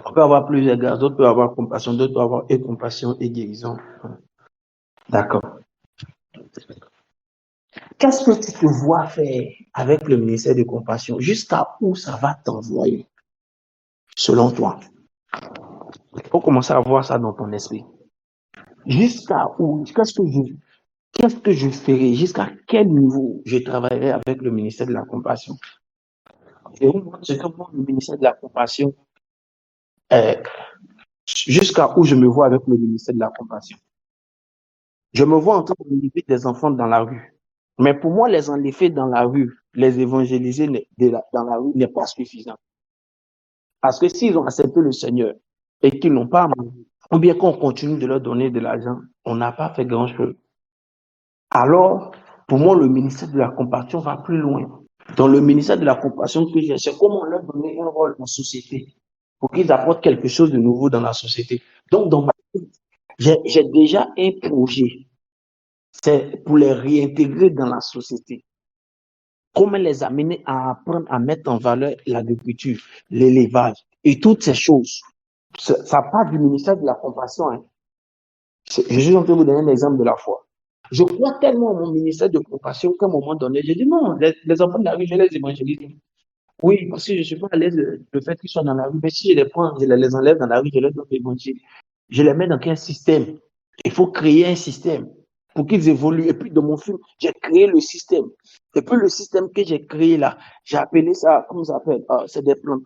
Speaker 3: On peut avoir plusieurs gardes, d'autres peuvent avoir compassion, d'autres peuvent avoir et compassion et guérison. D'accord. Qu'est-ce que tu te vois faire avec le ministère de compassion? Jusqu'à où ça va t'envoyer, selon toi? Il faut commencer à voir ça dans ton esprit. Jusqu'à où? Qu'est-ce que je ferai? Jusqu'à quel niveau je travaillerai avec le ministère de la compassion? Et vous montre ce que moi, le ministère de la compassion, jusqu'à où je me vois avec le ministère de la compassion. Je me vois en train d'enlever des enfants dans la rue. Mais pour moi, les enlever dans la rue, les évangéliser dans la rue n'est pas suffisant. Parce que s'ils ont accepté le Seigneur et qu'ils n'ont pas mangé, ou bien qu'on continue de leur donner de l'argent, on n'a pas fait grand-chose. Alors, pour moi, le ministère de la compassion va plus loin. Dans le ministère de la compassion que j'ai, c'est comment leur donner un rôle en société pour qu'ils apportent quelque chose de nouveau dans la société. Donc, dans ma vie, j'ai déjà un projet. C'est pour les réintégrer dans la société. Comment les amener à apprendre à mettre en valeur l'agriculture, l'élevage et toutes ces choses. Ça part du ministère de la compassion. Hein. Je suis en train de vous donner un exemple de la foi. Je crois tellement au ministère de compassion qu'à un moment donné, j'ai dit non, les enfants de la rue, je les évangélise. Oui, parce que je ne suis pas à l'aise le fait qu'ils soient dans la rue. Mais si je les prends, je les enlève dans la rue, je leur donne l'évangile. Je les mets dans quel système? Il faut créer un système pour qu'ils évoluent. Et puis, dans mon film, j'ai créé le système. Et puis, le système que j'ai créé là, j'ai appelé ça, comment ça s'appelle?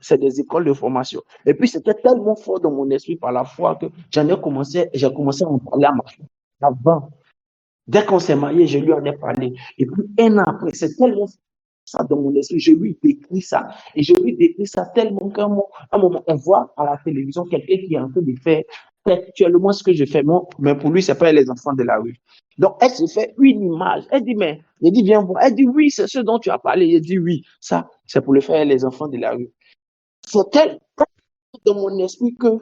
Speaker 3: C'est des écoles de formation. Et puis, c'était tellement fort dans mon esprit par la foi que j'ai commencé à en parler à ma fille. Avant, dès qu'on s'est marié, je lui en ai parlé. Et puis, un an après, c'est tellement ça dans mon esprit, je lui décris ça. Et je lui décris ça tellement qu'à un moment, on voit à la télévision quelqu'un qui est en train de faire actuellement ce que je fais. Moi, mais pour lui, c'est pas les enfants de la rue. Donc, elle se fait une image. Elle dit, mais, il dit, viens voir. Elle dit, oui, c'est ce dont tu as parlé. Il dit, oui, ça, c'est pour le faire les enfants de la rue. C'est tellement dans mon esprit que,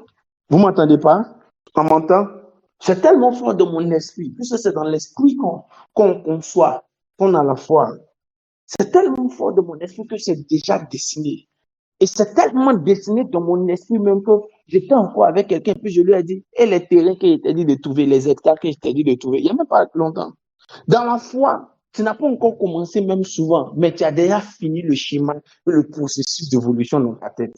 Speaker 3: vous m'entendez pas? On m'entend? C'est tellement fort dans mon esprit, puisque c'est dans l'esprit qu'on soit, qu'on a la foi. C'est tellement fort dans mon esprit que c'est déjà dessiné. Et c'est tellement dessiné dans mon esprit même que j'étais encore avec quelqu'un, puis je lui ai dit, et les terrains que je t'ai dit de trouver, les hectares que je t'ai dit de trouver, il n'y a même pas longtemps. Dans la foi, tu n'as pas encore commencé même souvent, mais tu as déjà fini le schéma, le processus d'évolution dans ta tête.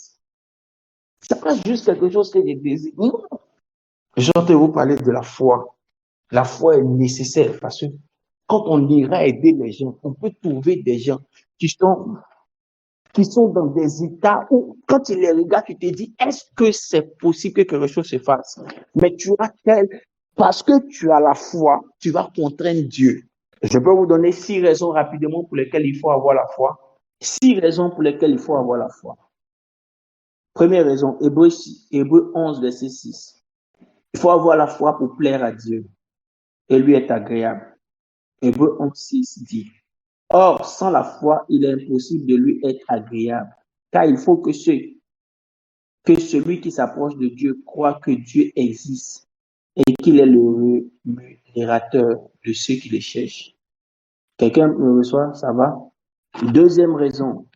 Speaker 3: C'est pas juste quelque chose que je désire. Non. Je vais vous parler de la foi. La foi est nécessaire parce que quand on ira aider les gens, on peut trouver des gens qui sont dans des états où, quand tu les regardes, tu te dis, est-ce que c'est possible que quelque chose se fasse? Mais parce que tu as la foi, tu vas contraindre Dieu. Je peux vous donner 6 raisons rapidement pour lesquelles il faut avoir la foi. 6 raisons pour lesquelles il faut avoir la foi. Première raison, Hébreux 11, verset 6. Il faut avoir la foi pour plaire à Dieu. et lui est agréable. Hébreux 11:6 dit, or, sans la foi, il est impossible de lui être agréable, car il faut que celui qui s'approche de Dieu croit que Dieu existe et qu'il est le rémunérateur de ceux qui le cherchent. Quelqu'un me reçoit, ça va? Deuxième raison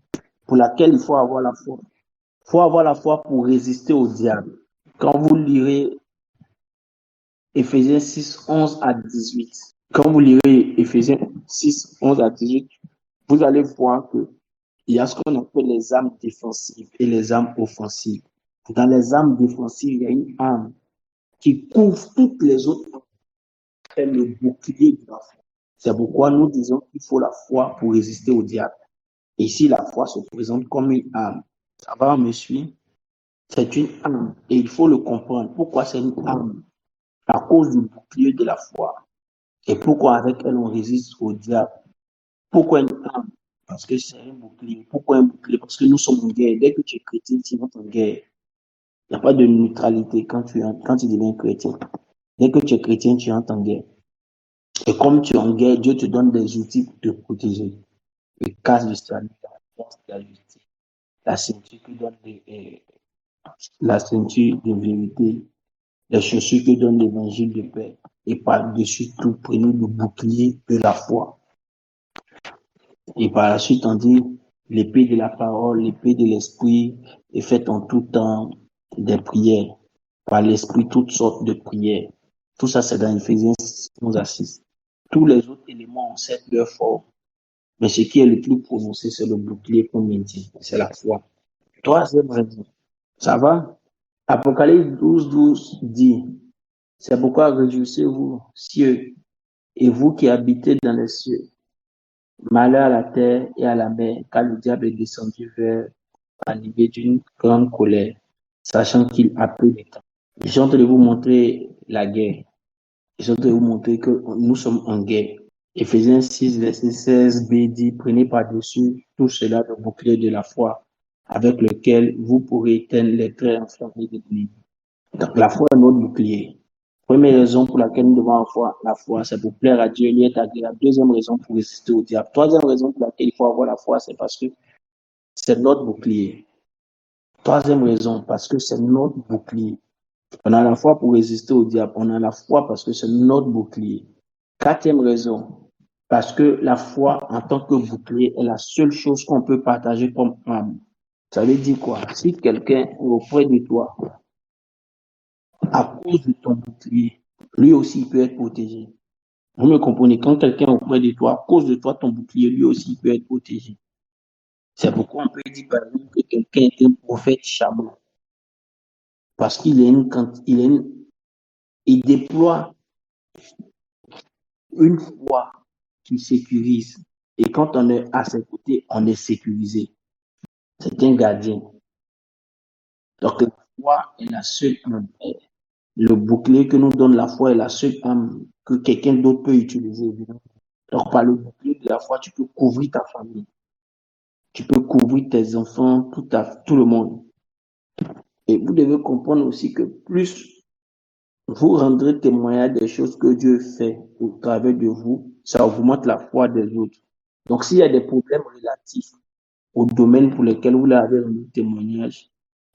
Speaker 3: pour laquelle il faut avoir la foi. Il faut avoir la foi pour résister au diable. Quand vous lirez Éphésiens 6, 11 à 18, quand vous lirez Éphésiens 6, 11 à 18, vous allez voir que il y a ce qu'on appelle les âmes défensives et les âmes offensives. Dans les âmes défensives, il y a une âme qui couvre toutes les autres âmes, fait le bouclier de la foi. C'est pourquoi nous disons qu'il faut la foi pour résister au diable. Et ici, la foi se présente comme une âme. Ça va, on me suit? C'est une âme et il faut le comprendre. Pourquoi c'est une âme? À cause du bouclier de la foi. Et pourquoi avec elle on résiste au diable? Pourquoi une âme? Parce que c'est un bouclier. Pourquoi un bouclier? Parce que nous sommes en guerre. Dès que tu es chrétien, tu entres en guerre. Il n'y a pas de neutralité quand tu deviens chrétien. Dès que tu es chrétien, tu entres en guerre. Et comme tu es en guerre, Dieu te donne des outils pour te protéger. Le casque de salut, la force de la justice, la ceinture qui donne la ceinture de vérité, les chaussures que donne l'évangile de paix. Et par-dessus tout, prenez le bouclier de la foi. Et par la suite, on dit l'épée de la parole, l'épée de l'esprit, et faites en tout temps des prières. Par l'esprit, toutes sortes de prières. Tout ça, c'est dans Éphésiens 11 à 6. Tous les autres éléments ont cette leur forme. Mais ce qui est le plus prononcé, c'est le bouclier qu'on dit. C'est la foi. Troisième raison. Ça va? Apocalypse 12 dit, c'est pourquoi réjouissez-vous, cieux, et vous qui habitez dans les cieux. Malheur à la terre et à la mer, car le diable est descendu vers animé d'une grande colère, sachant qu'il a peu de temps. Je suis en train de vous montrer la guerre. Je suis en train de vous montrer que nous sommes en guerre. Éphésiens 6, verset 16b dit, prenez par-dessus tout cela le bouclier de la foi, avec lequel vous pourrez éteindre les traits enflammés de l'ennemi. Donc la foi est notre bouclier. Première raison pour laquelle nous devons avoir la foi, c'est pour plaire à Dieu, lui être agréable. Deuxième raison pour résister au diable. Troisième raison pour laquelle il faut avoir la foi, c'est parce que c'est notre bouclier. Troisième raison, parce que c'est notre bouclier. On a la foi pour résister au diable. On a la foi parce que c'est notre bouclier. Quatrième raison, parce que la foi en tant que bouclier est la seule chose qu'on peut partager comme âme. Ça veut dire quoi? Si quelqu'un est auprès de toi, à cause de ton bouclier, lui aussi il peut être protégé. Vous me comprenez? Quand quelqu'un est auprès de toi, à cause de toi, ton bouclier, lui aussi il peut être protégé. C'est pourquoi on peut dire par exemple que quelqu'un est un prophète charmant. Parce qu'il il déploie une foi qui sécurise. Et quand on est à ses côtés, on est sécurisé. C'est un gardien. Donc la foi est la seule âme. Le bouclier que nous donne la foi est la seule âme que quelqu'un d'autre peut utiliser. Donc par le bouclier de la foi, tu peux couvrir ta famille. Tu peux couvrir tes enfants, tout le monde. Et vous devez comprendre aussi que plus vous rendrez témoignage des choses que Dieu fait au travers de vous, ça augmente la foi des autres. Donc s'il y a des problèmes relatifs au domaine pour lequel vous l'avez rendu témoignage,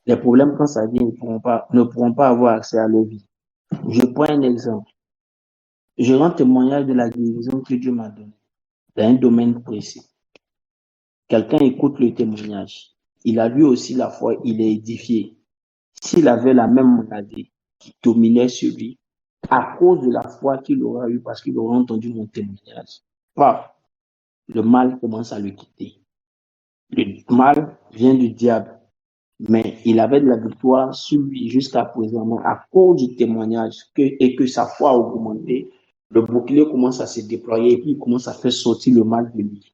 Speaker 3: les problèmes, quand ça vient, ne pourront pas avoir accès à leur vie. Je prends un exemple. Je rends témoignage de la guérison que Dieu m'a donnée dans un domaine précis. Quelqu'un écoute le témoignage. Il a lui aussi la foi, il est édifié. S'il avait la même maladie qui dominait sur lui, à cause de la foi qu'il aura eue parce qu'il aura entendu mon témoignage, le mal commence à le quitter. Le mal vient du diable, mais il avait de la victoire sur lui jusqu'à présent. Mais à cause du témoignage et que sa foi a augmenté, le bouclier commence à se déployer et puis il commence à faire sortir le mal de lui.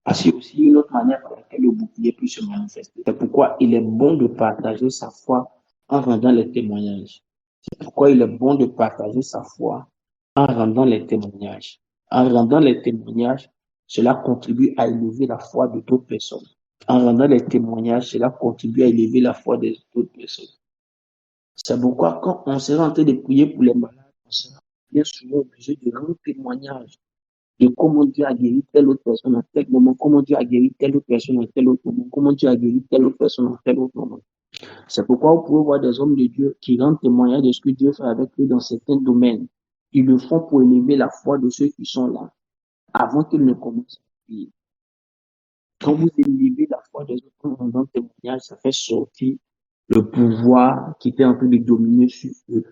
Speaker 3: Parce qu'il y a aussi une autre manière par laquelle le bouclier peut se manifester. C'est pourquoi il est bon de partager sa foi en rendant les témoignages. C'est pourquoi il est bon de partager sa foi en rendant les témoignages. En rendant les témoignages, cela contribue à élever la foi de d'autres personnes. En rendant les témoignages, cela contribue à élever la foi des autres personnes. C'est pourquoi quand on sera en train de prier pour les malades, on sera bien souvent obligé de rendre témoignage de comment Dieu a guéri telle autre personne à tel moment, comment Dieu a guéri telle autre personne à tel autre moment, comment Dieu a guéri telle autre personne à tel autre moment. C'est pourquoi vous pouvez voir des hommes de Dieu qui rendent témoignage de ce que Dieu fait avec eux dans certains domaines. Ils le font pour élever la foi de ceux qui sont là, avant qu'ils ne commencent à prier. Quand vous élevez la foi des autres en rendant témoignage, ça fait sortir le pouvoir qui était en train de dominer sur eux.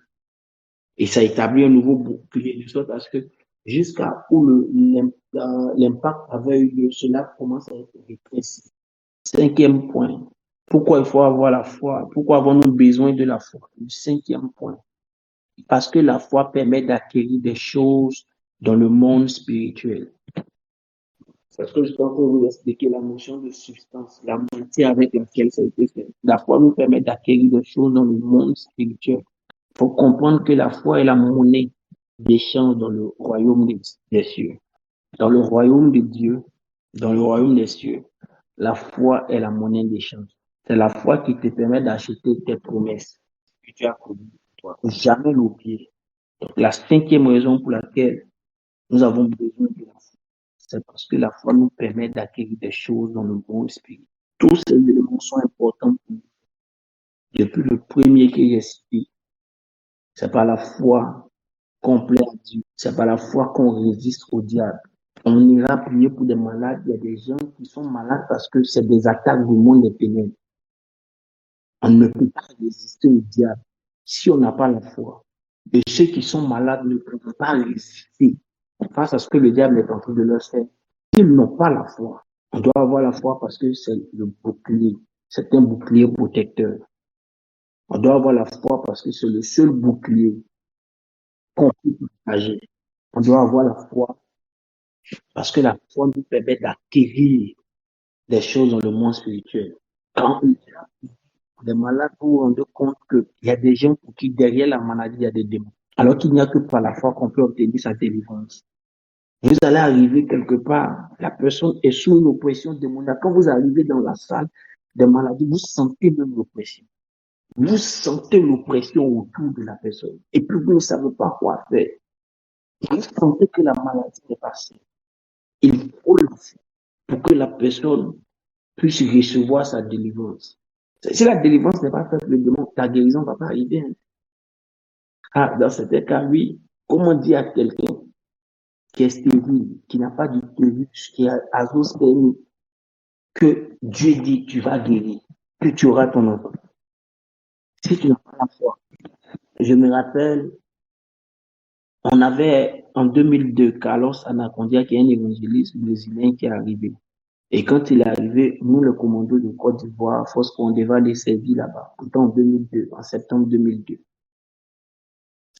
Speaker 3: Et ça établit un nouveau bouclier de sorte à ce que jusqu'à où l'impact avait eu lieu, cela commence à être rétréci. Cinquième point. Pourquoi il faut avoir la foi? Pourquoi avons-nous besoin de la foi? Le cinquième point. Parce que la foi permet d'acquérir des choses dans le monde spirituel. C'est ce que je suis en train de vous expliquer, la notion de substance, la matière avec laquelle ça a été fait. La foi nous permet d'acquérir des choses dans le monde spirituel. Il faut comprendre que la foi est la monnaie d'échange dans le royaume des cieux. Dans le royaume de Dieu, dans le royaume des cieux, la foi est la monnaie d'échange. C'est la foi qui te permet d'acheter tes promesses que tu as connues. Jamais l'oublier. La cinquième raison pour laquelle nous avons besoin de la foi, c'est parce que la foi nous permet d'acquérir des choses dans le monde spirituel. Tous ces éléments sont importants pour nous. Depuis le premier que j'ai cité, c'est par la foi qu'on plaît à Dieu. C'est par la foi qu'on résiste au diable. On ira prier pour des malades. Il y a des gens qui sont malades parce que c'est des attaques du monde des ténèbres. On ne peut pas résister au diable si on n'a pas la foi. Et ceux qui sont malades ne peuvent pas résister face à ce que le diable est en train de leur faire. Ils n'ont pas la foi. On doit avoir la foi parce que c'est le bouclier. C'est un bouclier protecteur. On doit avoir la foi parce que c'est le seul bouclier qu'on peut partager. On doit avoir la foi parce que la foi nous permet d'acquérir des choses dans le monde spirituel. Quand les malades, vous vous rendez compte qu'il y a des gens pour qui derrière la maladie, il y a des démons. Alors qu'il n'y a que par la foi qu'on peut obtenir sa délivrance. Vous allez arriver quelque part, la personne est sous une oppression démoniaque. Quand vous arrivez dans la salle des maladies, vous sentez même l'oppression. Vous sentez l'oppression autour de la personne. Et puis vous ne savez pas quoi faire. Vous sentez que la maladie est passée. Il faut le faire pour que la personne puisse recevoir sa délivrance. Si la délivrance n'est pas faite, le démon, ta guérison ne va pas arriver. Ah, dans certains cas, oui. Comment dire à quelqu'un qui est stérile, qui n'a pas d'utérus, qui a azostémie, que Dieu dit tu vas guérir, que tu auras ton enfant. Si tu n'as pas la foi. Je me rappelle, on avait en 2002 Carlos Anacondia, qui est un évangéliste brésilien qui est arrivé. Et quand il est arrivé, nous, le commando de Côte d'Ivoire, Force Condeva, les servi là-bas, en 2002, en septembre 2002.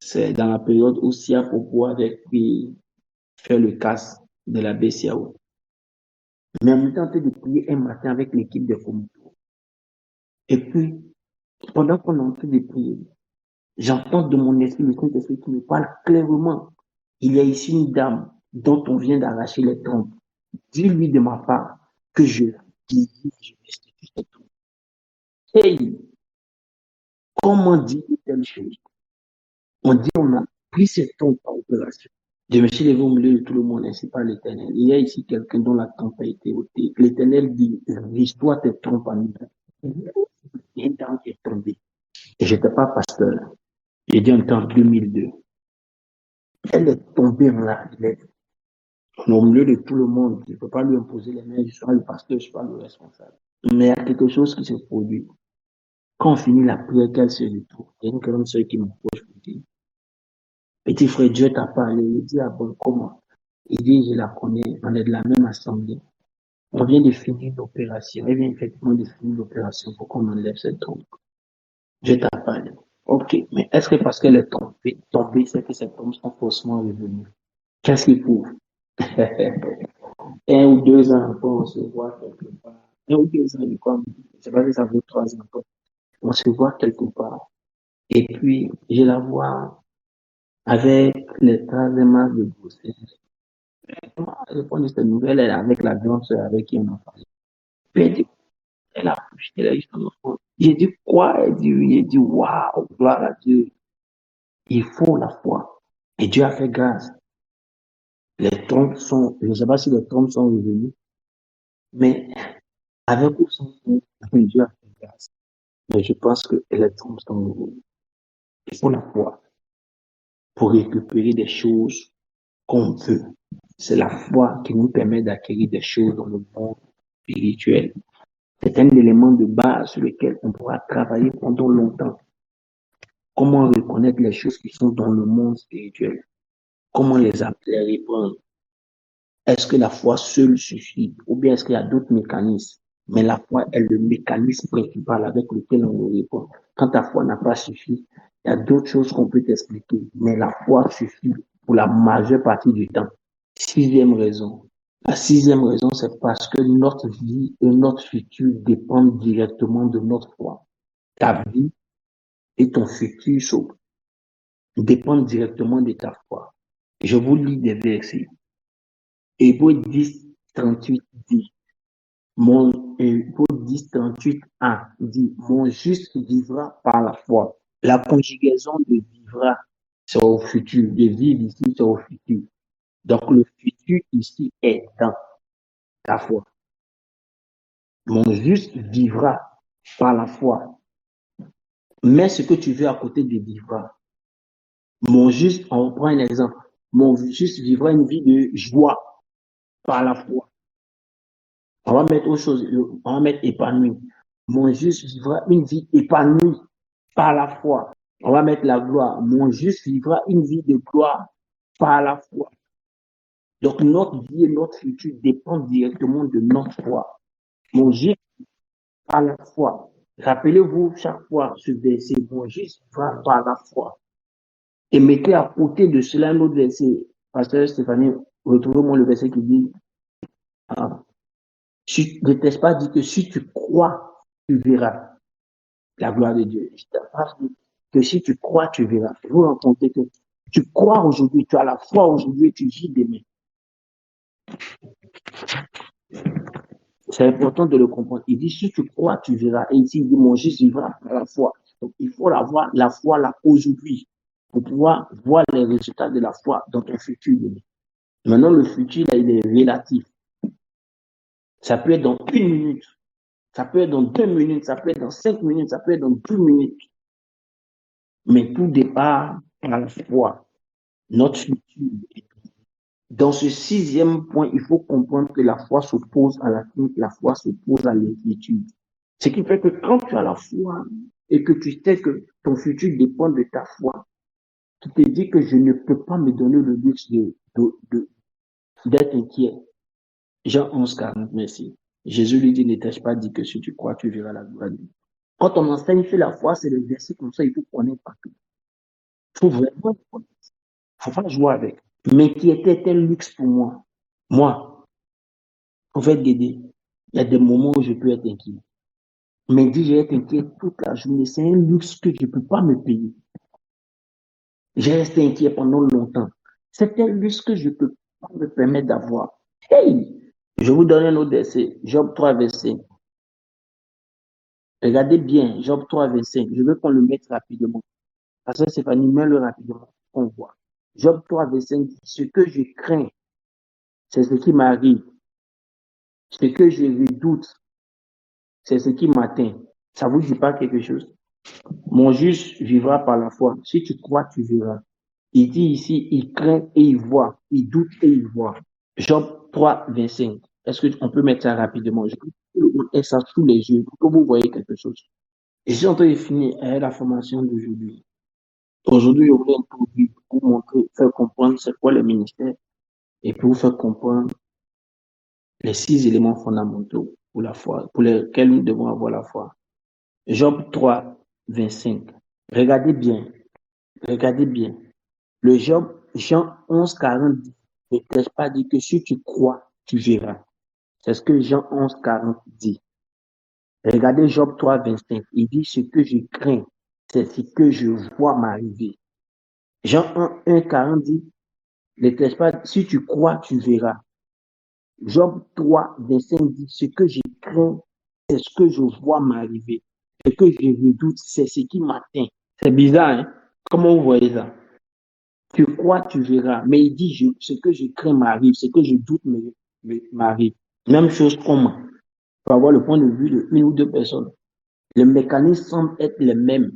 Speaker 3: C'est dans la période où Sia Popo avait pris, fait le casse de la BCAO. Mais on était en train de prier un matin avec l'équipe de commandos. Et puis, pendant qu'on est en train de prier, j'entends de mon esprit le Saint-Esprit qui me parle clairement. Il y a ici une dame dont on vient d'arracher les trompes. Dis-lui de ma part que je la guéris, je restitue ses trompes. Hey, comment dire telle chose? On dit on a pris ses trompes par opération. Je me suis levé au milieu de tout le monde, ainsi par l'Éternel. Il y a ici quelqu'un dont la trompe a été ôtée. L'Éternel dit, reste-toi tes trompes à nous. Il y a une dame qui est tombée. Et je n'étais pas pasteur. J'ai dit en 2002. Elle est tombée en larmes. Au milieu de tout le monde, je ne peux pas lui imposer les mains, je suis pas le pasteur, je ne suis pas le responsable. Mais il y a quelque chose qui se produit. Quand on finit la prière, qu'elle se retrouve, il y a une grande sœur qui m'approche pour dire, petit frère, Dieu t'a parlé. Il dit, ah bon, comment? Il dit, je la connais, on est de la même assemblée. On vient de finir l'opération. Elle vient effectivement de finir l'opération pour qu'on enlève cette trompe. Dieu t'a parlé. Ok, mais est-ce que parce qu'elle est tombée, c'est que ces trompes sont faussement revenues? Qu'est-ce qu'il prouve? 1 ou 2 ans après, on se voit quelque part. 1 ou 2 ans, je crois, je ne sais pas si ça vaut 3 ans encore. On se voit quelque part. Et puis, je la vois avec les traitements de grossesse. Je prends de cette nouvelle, elle est avec la grande sœur avec qui on a parlé. Puis elle dit, elle a accouché, elle a eu son enfant. J'ai dit, quoi? Elle dit, oui. Elle dit, waouh, gloire à Dieu. Il faut la foi. Et Dieu a fait grâce. Les trompes sont, je ne sais pas si les trompes sont revenues, mais avec ou sans trompe, Dieu a fait grâce. Mais je pense que les trompes sont revenues. Il faut la foi pour récupérer des choses qu'on veut. C'est la foi qui nous permet d'acquérir des choses dans le monde spirituel. C'est un élément de base sur lequel on pourra travailler pendant longtemps. Comment reconnaître les choses qui sont dans le monde spirituel? Comment les appeler à répondre? Est-ce que la foi seule suffit? Ou bien est-ce qu'il y a d'autres mécanismes? Mais la foi est le mécanisme principal avec lequel on nous répond. Quand ta foi n'a pas suffi, il y a d'autres choses qu'on peut t'expliquer. Mais la foi suffit pour la majeure partie du temps. Sixième raison. La sixième raison, c'est parce que notre vie et notre futur dépendent directement de notre foi. Ta vie et ton futur dépendent directement de ta foi. Je vous lis des versets. Hébreux 10, 38 dit, Hébreux 10, 38a dit, mon juste vivra par la foi. La conjugaison de vivra, c'est au futur. De vivre ici, c'est au futur. Donc, le futur ici est dans ta foi. Mon juste vivra par la foi. Mets ce que tu veux à côté de vivra. Mon juste, on prend un exemple. Mon juste vivra une vie de joie par la foi. On va mettre autre chose, on va mettre épanoui. Mon juste vivra une vie épanouie par la foi. On va mettre la gloire. Mon juste vivra une vie de gloire par la foi. Donc notre vie et notre futur dépendent directement de notre foi. Mon juste par la foi. Rappelez-vous chaque fois ce verset, mon juste vivra par la foi. Et mettez à côté de cela un autre verset. Pasteur Stéphanie, retrouvez-moi le verset qui dit, ne t'ai-je pas dit que si tu crois, tu verras la gloire de Dieu. Je t'ai pas dit que si tu crois, tu verras. Je vous raconter que tu crois aujourd'hui, tu as la foi aujourd'hui, tu vis demain. C'est important de le comprendre. Il dit, si tu crois, tu verras. Et ici, il dit, mon juste vivra par la foi. Donc, il faut avoir la foi là aujourd'hui pour pouvoir voir les résultats de la foi dans ton futur. Maintenant, le futur, là, il est relatif. Ça peut être dans 1 minute, ça peut être dans 2 minutes, ça peut être dans 5 minutes, ça peut être dans 10 minutes. Mais tout départ par la foi. Notre futur. Dans ce sixième point, il faut comprendre que la foi s'oppose à la crainte, la foi s'oppose à l'inquiétude. Ce qui fait que quand tu as la foi et que tu sais que ton futur dépend de ta foi, tu te dis que je ne peux pas me donner le luxe d'être inquiet. Jean 11, 40, merci. Jésus lui dit, ne t'ai-je pas dit que si tu crois, tu verras la gloire de Dieu. Quand on enseigne sur la foi, c'est le verset comme ça, il faut connaître partout. Il faut vraiment connaître. Il ne faut pas jouer avec. M'inquiéter est un luxe pour moi. Moi, en fait, Dédé, il y a des moments où je peux être inquiet. Mais dis, je vais être inquiet toute la journée. C'est un luxe que je ne peux pas me payer. J'ai resté inquiet pendant longtemps. C'est un luxe que je ne peux pas me permettre d'avoir. Hey! Je vous donne un autre verset. Job 3, verset. Regardez bien, Job 3, 25. Je veux qu'on le mette rapidement. Parce que Stéphanie, mets-le rapidement, qu'on voit. Job 3, 25 dit, ce que je crains, c'est ce qui m'arrive. Ce que je redoute, c'est ce qui m'atteint. Ça vous dit pas quelque chose? Mon juste vivra par la foi. Si tu crois, tu verras. Il dit ici, il craint et il voit. Il doute et il voit. Job 3, 25. Est-ce qu'on peut mettre ça rapidement? Je peux mettre ça sous les yeux pour que vous voyez quelque chose. Et je suis en train de finir la formation d'aujourd'hui. Aujourd'hui, je voulais introduire pour vous montrer, faire comprendre c'est quoi le ministère et pour vous faire comprendre les 6 éléments fondamentaux pour la foi, pour lesquels nous devons avoir la foi. Job 3, 25. Regardez bien. Regardez bien. Le Job, Jean 11, 40 dit, ne t'ai-je pas dit que si tu crois, tu verras. C'est ce que Jean 11, 40 dit. Regardez Job 3, 25. Il dit, ce que je crains, c'est ce que je vois m'arriver. Jean 1, 40 dit, ne t'ai-je pas dit, si tu crois, tu verras. Job 3, 25 dit, ce que je crains, c'est ce que je vois m'arriver. Ce que je redoute, c'est ce qui m'atteint. C'est bizarre, hein? Comment vous voyez ça? Tu crois, tu verras. Mais il dit, ce que je crains m'arrive, ce que je doute m'arrive. Même chose comment? Tu vas avoir le point de vue de une ou deux personnes. Les mécanismes semblent être les mêmes,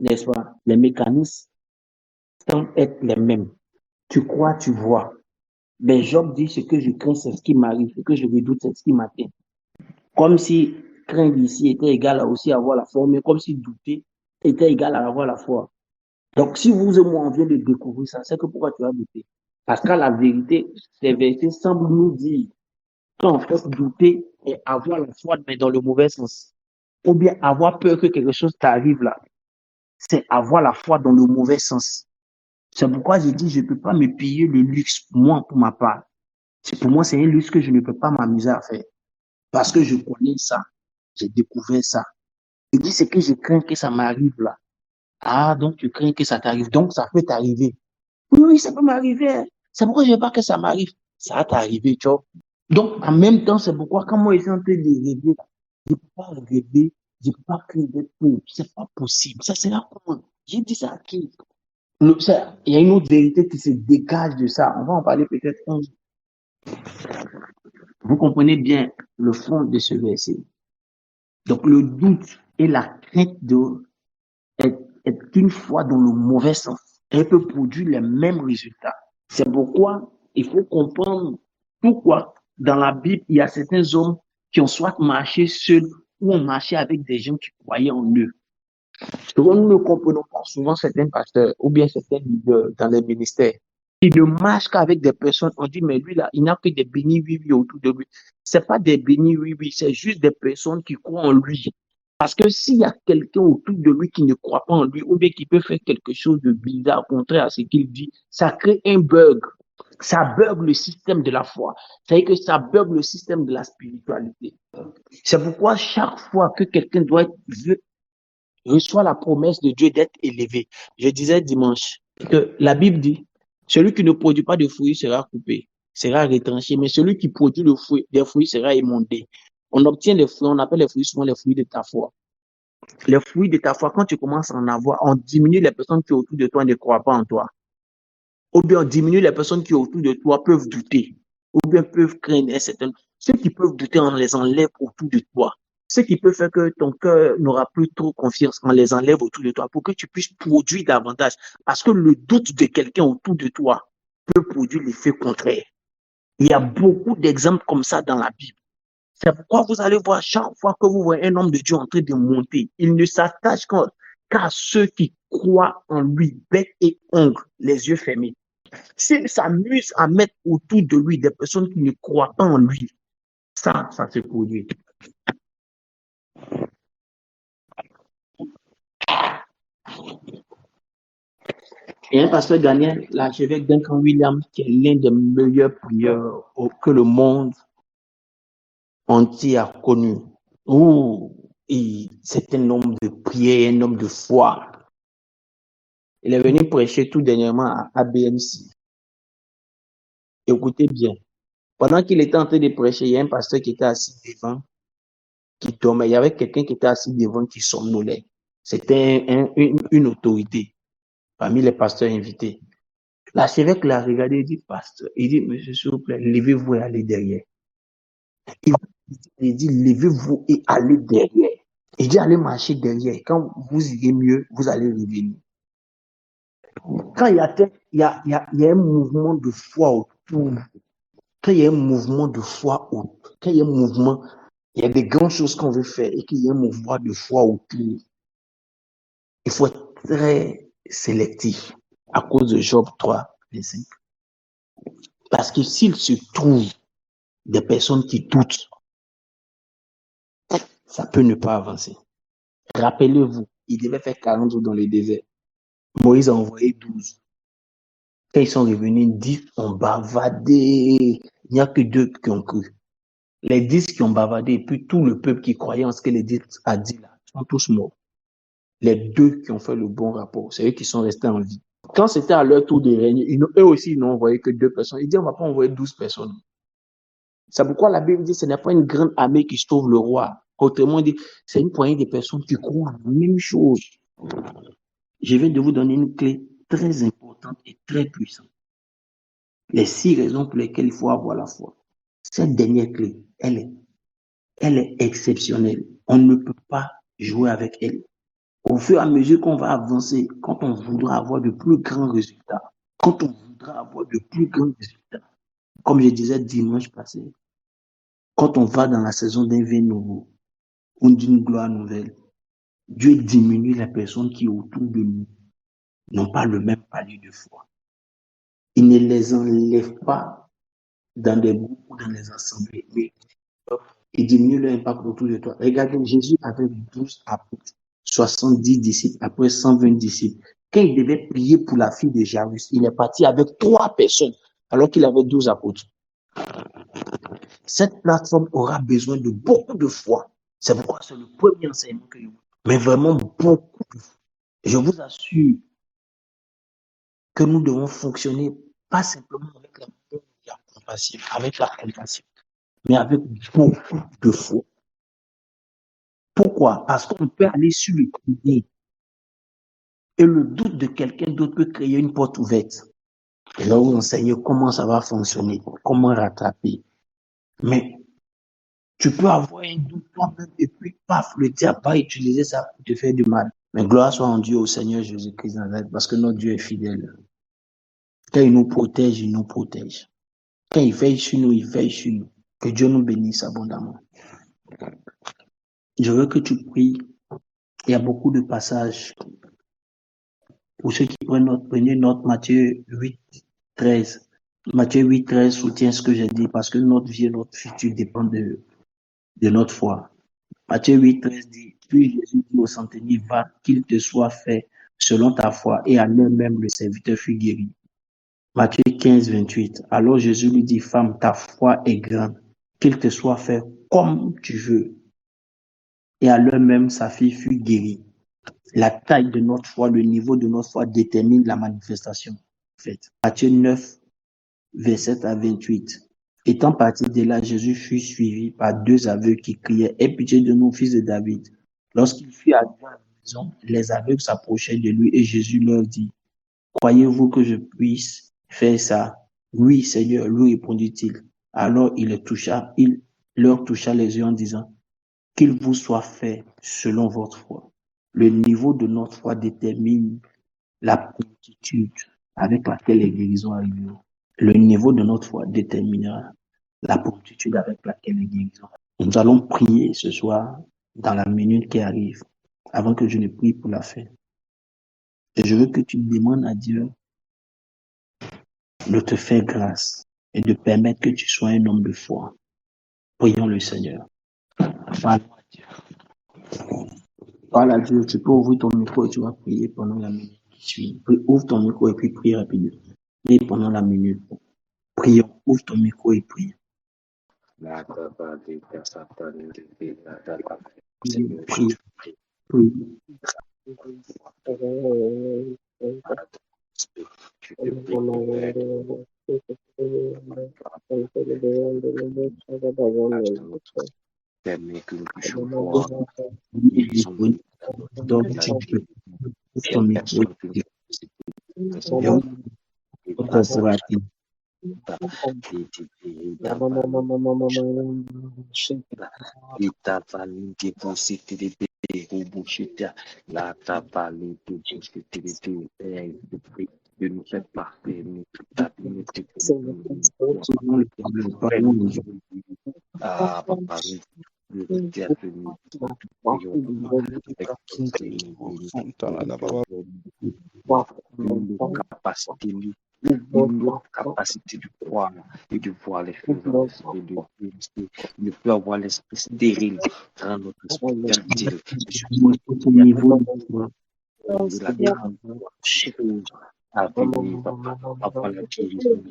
Speaker 3: n'est-ce pas? Les mécanismes semblent être les mêmes. Tu crois, tu vois. Mais Job dit, ce que je crains, c'est ce qui m'arrive. Ce que je redoute, c'est ce qui m'atteint. Comme si craindre ici était égal à aussi avoir la foi, mais comme si douter était égal à avoir la foi. Donc, si vous et moi, on vient de découvrir ça, c'est que pourquoi tu as douté? Parce qu'à la vérité, ces versets semblent nous dire qu'en fait, douter et avoir la foi, mais dans le mauvais sens. Ou bien avoir peur que quelque chose t'arrive là. C'est avoir la foi dans le mauvais sens. C'est pourquoi j'ai dit, je ne peux pas me payer le luxe, moi, pour ma part. Pour moi, c'est un luxe que je ne peux pas m'amuser à faire. Parce que je connais ça. J'ai découvert ça. Il dit, c'est que je crains que ça m'arrive là. Ah, donc tu crains que ça t'arrive. Donc ça peut t'arriver. Oui, oui, ça peut m'arriver. C'est pourquoi je ne veux pas que ça m'arrive. Ça va t'arriver, tu vois. Donc, en même temps, c'est pourquoi quand moi, je suis en train de rêver, je ne peux pas rêver, je ne peux pas créer des pauvres. C'est pas possible. Ça sera comment? J'ai dit ça à qui? Il y a une autre vérité qui se dégage de ça. On va en parler peut-être un jour. Vous comprenez bien le fond de ce verset. Donc, le doute et la crainte est une foi dans le mauvais sens. Elle peut produire les mêmes résultats. C'est pourquoi il faut comprendre pourquoi dans la Bible, il y a certains hommes qui ont soit marché seuls ou ont marché avec des gens qui croyaient en eux. Souvent, nous ne comprenons pas souvent certains pasteurs ou bien certains leaders dans les ministères. Ils ne marchent qu'avec des personnes. On dit, mais lui, là, il n'a que des bénis oui autour de lui. C'est pas des bénis oui, c'est juste des personnes qui croient en lui. Parce que s'il y a quelqu'un autour de lui qui ne croit pas en lui, ou bien qui peut faire quelque chose de bizarre, contraire à ce qu'il dit, ça crée un bug. Ça bug le système de la foi. C'est-à-dire que ça bug le système de la spiritualité. C'est pourquoi chaque fois que quelqu'un reçoit la promesse de Dieu d'être élevé. Je disais dimanche que la Bible dit, celui qui ne produit pas de fruits sera coupé, sera retranché, mais celui qui produit des fruits sera émondé. On obtient les fruits, on appelle les fruits souvent les fruits de ta foi. Les fruits de ta foi, quand tu commences à en avoir, on diminue les personnes qui autour de toi ne croient pas en toi. Ou bien on diminue les personnes qui autour de toi peuvent douter. Ou bien peuvent craindre certaines. Ceux qui peuvent douter, on les enlève autour de toi. Ce qui peut faire que ton cœur n'aura plus trop confiance, on les enlève autour de toi pour que tu puisses produire davantage. Parce que le doute de quelqu'un autour de toi peut produire l'effet contraire. Il y a beaucoup d'exemples comme ça dans la Bible. C'est pourquoi vous allez voir chaque fois que vous voyez un homme de Dieu en train de monter, il ne s'attache qu'à ceux qui croient en lui, bec et ongles, les yeux fermés. S'il s'amuse à mettre autour de lui des personnes qui ne croient pas en lui, ça se produit. Et un pasteur Daniel, l'archevêque Duncan Williams, qui est l'un des meilleurs prieurs que le monde entier a connu. C'est un homme de prière, un homme de foi. Il est venu prêcher tout dernièrement à ABMC. Écoutez bien. Pendant qu'il était en train de prêcher, il y a un pasteur qui était assis devant, qui dormait. Il y avait quelqu'un qui était assis devant qui somnolait. C'était une autorité parmi les pasteurs invités. L'archevêque l'a regardé et dit, pasteur, il dit, monsieur, s'il vous plaît, levez-vous et allez derrière. Il dit, levez-vous et allez derrière. Il dit, allez marcher derrière. Quand vous irez mieux, vous allez revenir. Quand il y a un mouvement de foi autour, quand il y a un mouvement de foi autour, quand il y a un mouvement, il y a des grandes choses qu'on veut faire et qu'il y a un mouvement de foi autour, il faut être très sélectif à cause de Job 3, verset 5. Parce que s'il se trouve des personnes qui doutent, ça peut ne pas avancer. Rappelez-vous, il devait faire 40 jours dans le désert. Moïse a envoyé 12. Quand ils sont revenus, 10 ont bavardé. Il n'y a que 2 qui ont cru. Les 10 qui ont bavardé, et puis tout le peuple qui croyait en ce que les 10 a dit là, sont tous morts. Les 2 qui ont fait le bon rapport, c'est eux qui sont restés en vie. Quand c'était à leur tour de régner, eux aussi, ils n'ont envoyé que 2 personnes. Ils disent, on ne va pas envoyer 12 personnes. C'est pourquoi la Bible dit, ce n'est pas une grande armée qui sauve le roi. Autrement dit, c'est une poignée de personnes qui croient la même chose. Je viens de vous donner une clé très importante et très puissant. Les 6 raisons pour lesquelles il faut avoir la foi. Cette dernière clé, elle est exceptionnelle. On ne peut pas jouer avec elle. Au fur et à mesure qu'on va avancer, quand on voudra avoir de plus grands résultats, comme je disais dimanche passé, quand on va dans la saison d'un vin nouveau ou d'une gloire nouvelle, Dieu diminue les personnes qui autour de nous n'ont pas le même palier de foi. Il ne les enlève pas dans des groupes ou dans les assemblées, mais il diminue l'impact autour de toi. Regardez, Jésus avait 12 apôtres, 70 disciples, après 120 disciples. Quand il devait prier pour la fille de Jairus, il est parti avec 3 personnes, alors qu'il avait 12 apôtres. Cette plateforme aura besoin de beaucoup de foi. C'est pourquoi c'est le premier enseignement que je vous donne. Mais vraiment beaucoup de foi. Je vous assure que nous devons fonctionner pas simplement avec la compassion, mais avec beaucoup de foi. Pourquoi? Parce qu'on peut aller sur le côté et le doute de quelqu'un d'autre peut créer une porte ouverte. Et là, vous enseignez comment ça va fonctionner, comment rattraper. Mais tu peux avoir un doute toi-même et puis, paf, le diable va utiliser ça pour te faire du mal. Mais gloire soit en Dieu, au Seigneur Jésus-Christ, parce que notre Dieu est fidèle. Quand il nous protège, il nous protège. Quand il veille sur nous, il veille sur nous. Que Dieu nous bénisse abondamment. Je veux que tu pries. Il y a beaucoup de passages. Pour ceux qui prenez note, Matthieu 8, 13. Matthieu 8, 13 soutient ce que j'ai dit parce que notre vie et notre futur dépendent de notre foi. Matthieu 8, 13 dit, puis Jésus dit au centenier, va, qu'il te soit fait selon ta foi, et à l'heure même le serviteur fut guéri. Matthieu 15, 28. Alors Jésus lui dit, femme, ta foi est grande, qu'il te soit fait comme tu veux. Et à l'heure même, sa fille fut guérie. La taille de notre foi, le niveau de notre foi détermine la manifestation. En fait. Matthieu 9, verset à 28. Étant parti de là, Jésus fut suivi par 2 aveugles qui criaient, aie pitié de nous, fils de David. Lorsqu'il fut arrivé à la maison, les aveugles s'approchaient de lui et Jésus leur dit, croyez-vous que je puisse faire ça? Oui, Seigneur, lui répondit-il. Alors il leur toucha les yeux en disant, qu'il vous soit fait selon votre foi. Le niveau de notre foi détermine la promptitude avec laquelle les guérisons arriveront. Le niveau de notre foi déterminera la promptitude avec laquelle les guérisons arriveront. Nous allons prier ce soir dans la minute qui arrive, avant que je ne prie pour la fin. Et je veux que tu demandes à Dieu de te faire grâce et de permettre que tu sois un homme de foi. Prions le Seigneur. Parlons à Dieu. Parle à Dieu. Tu peux ouvrir ton micro et tu vas prier pendant la minute qui suit. Ouvre ton micro et puis prie rapidement. Prie pendant la minute. Prions. Ouvre ton micro et prie. Prie. Prie.
Speaker 4: Permet que nous puissions voir
Speaker 3: Donc, tu peux ouvre ton micro et prie.
Speaker 4: de nous faire parler, capacité de croire et de voir les choses dans l'esprit de Dieu. Il ne peut avoir l'esprit stérile, rendre notre esprit fertile. La grande chose à venir, avoir la guérison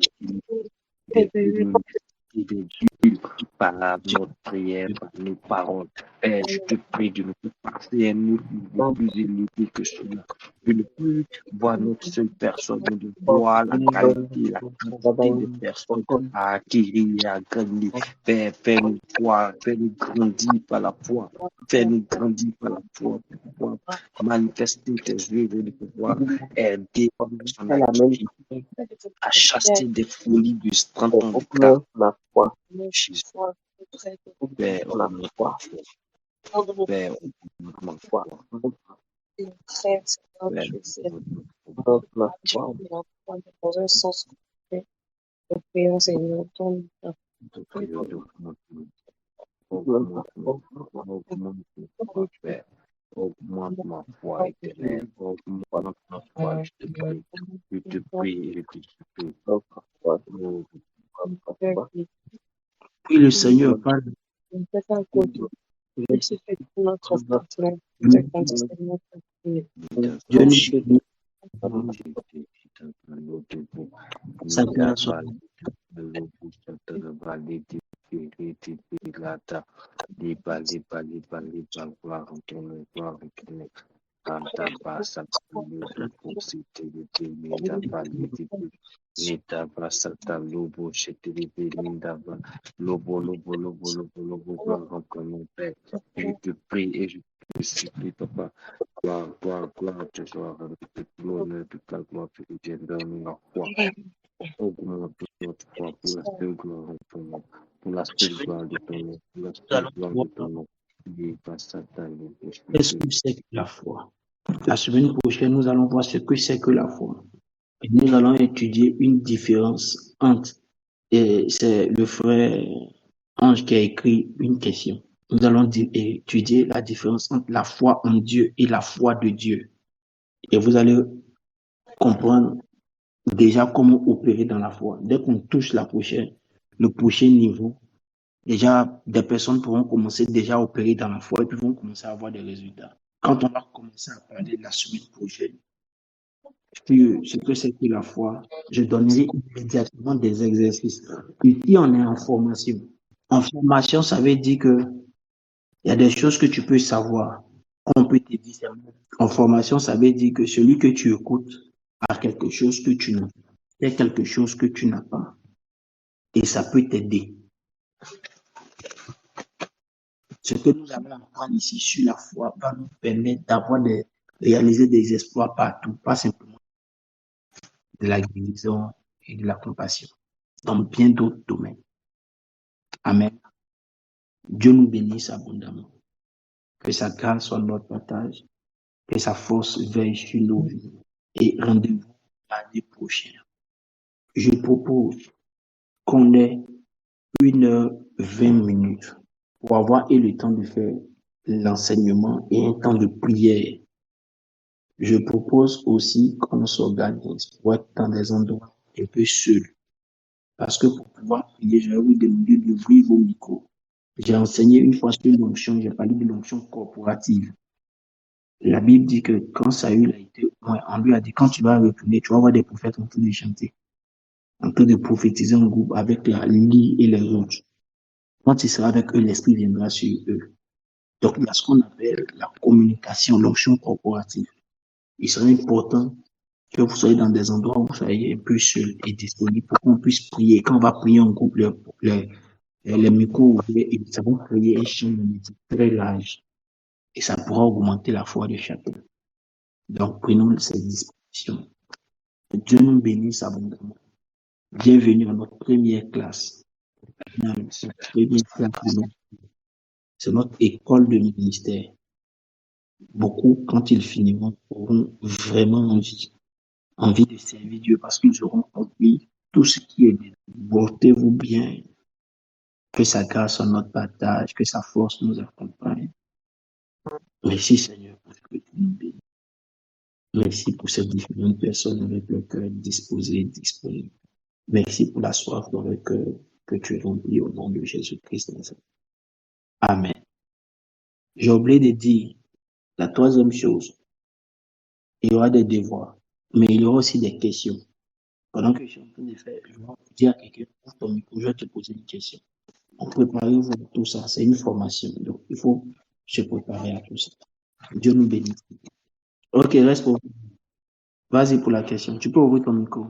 Speaker 4: de Dieu, par notre prière, par nos paroles. Père, je te prie de ne plus passer à un autre niveau plus élevé que celui-là. De ne plus voir notre seule personne, mais de voir la qualité, la quantité de personnes à acquérir et à gagner. Père, fais-nous voir, fais-nous grandir par la foi. Fais-nous grandir par la foi pour pouvoir manifester tes œuvres et de pouvoir aider les personnes à qui à chasser des folies de 30 ans de cas.
Speaker 2: Ma foi,
Speaker 4: Jésus, Père, augmente ma foi. Père, augmente ma foi. Père, augmente ma foi.
Speaker 2: ma foi,
Speaker 4: Te prions d'augmenter augmente ma foi, augmente ma foi, Père. Augmente ma foi éternelle. Augmente ma foi, je te prie. Je te prie et je te supplie.
Speaker 2: ma foi,
Speaker 4: Oh,
Speaker 2: ma foi.
Speaker 3: Puis le Seigneur parle. Dieu nous bénit. Sa grâce soit
Speaker 4: Je te prie et je te supplie, papa. Gloire, gloire, gloire, te soit rendue, toute l'honneur, toute la gloire, tu viens donner la foi. Augmente notre foi pour la seule gloire de ton nom, pour la seule gloire de ton nom, pour la
Speaker 3: nous
Speaker 4: seule
Speaker 3: allons
Speaker 4: gloire
Speaker 3: voir
Speaker 4: de ton nom. Et pas Satan, le
Speaker 3: qu'est-ce
Speaker 4: péché.
Speaker 3: que c'est que la foi. La semaine prochaine, nous allons voir ce que c'est que la foi. Et nous allons étudier une différence entre, et c'est le frère Ange qui a écrit une question. Nous allons étudier la différence entre la foi en Dieu et la foi de Dieu. Et vous allez comprendre déjà comment opérer dans la foi. Dès qu'on touche le prochain niveau, déjà des personnes pourront commencer déjà à opérer dans la foi et puis vont commencer à avoir des résultats. Quand on va commencer à parler la semaine prochaine, ce que c'est que la foi, je donnerai immédiatement des exercices. Ici, on est en formation. En formation, ça veut dire que il y a des choses que tu peux savoir, qu'on peut te dire. En formation, ça veut dire que celui que tu écoutes a quelque chose que tu n'as pas. Il y a quelque chose que tu n'as pas. Et ça peut t'aider. Ce que nous allons apprendre ici sur la foi va nous permettre réaliser des exploits partout, pas simplement de la guérison et de la compassion, dans bien d'autres domaines. Amen. Dieu nous bénisse abondamment. Que sa grâce soit notre partage, que sa force veille sur nos vies. Et rendez-vous l'année prochaine. Je propose qu'on ait 1h20 pour avoir eu le temps de faire l'enseignement et un temps de prière. Je propose aussi qu'on s'organise pour être dans des endroits un peu seuls. Parce que pour pouvoir prier, je vais vous demander d'ouvrir vos micros. J'ai enseigné une fois sur l'onction, j'ai parlé de l'onction corporative. La Bible dit que quand Saül a été, on lui a dit, quand tu vas retourner, tu vas voir des prophètes en train de chanter, en train de prophétiser en groupe avec la lie et les autres. Quand il sera avec eux, l'Esprit viendra sur eux. Donc, il y a ce qu'on appelle la communication, l'onction corporative. Il serait important que vous soyez dans des endroits où vous soyez un peu seul et disponible pour qu'on puisse prier. Quand on va prier en groupe, les micros ouverts, et ça va créer un champ magnétique très large. Et ça pourra augmenter la foi de chacun. Donc, prenons cette disposition. Dieu nous bénisse abondamment. Bienvenue à notre première classe. C'est notre école de ministère. Beaucoup, quand ils finiront, auront vraiment envie de servir Dieu parce qu'ils auront compris tout ce qui est bien. Portez-vous bien. Que sa grâce soit notre partage, que sa force nous accompagne. Merci Seigneur pour ce que tu nous bénis. Merci pour ces différentes personnes avec le cœur disposé et disponible. Merci pour la soif dans le cœur que tu remplis au nom de Jésus-Christ. Amen. J'ai oublié de dire la troisième chose. Il y aura des devoirs, mais il y aura aussi des questions. Pendant que je suis en train de faire, je vais dire à quelqu'un, ouvre ton micro, je vais te poser une question. Préparez-vous à tout ça. C'est une formation. Donc, il faut se préparer à tout ça. Dieu nous bénisse. Ok, reste pour. Vas-y pour la question. Tu peux ouvrir ton micro.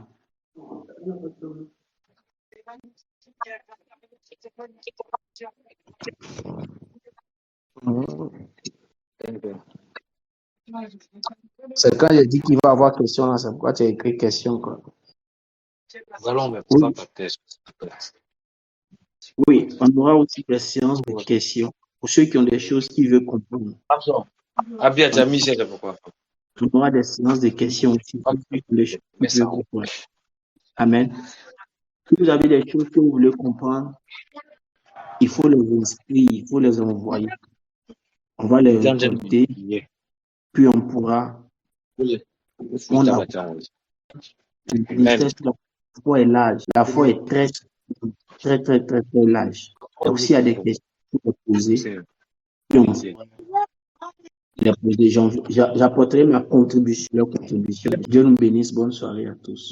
Speaker 3: C'est quand j'ai dit qu'il va avoir question là, c'est pourquoi tu as écrit question, quoi. Oui, on aura aussi des séances de questions pour ceux qui ont des choses qu'ils veulent comprendre. On aura des séances de questions aussi pour ceux qui ont des choses qu'ils veulent comprendre. Amen. Si vous avez des choses que vous voulez comprendre, il faut les inscrire, il faut les envoyer. On va les récolter, puis on pourra. On a. La foi est large. La foi est très, très, très, très, très large. Donc, s'il y a des questions à poser, puis on les poser. J'apporterai ma contribution, leur contribution. Dieu nous bénisse. Bonne soirée à tous.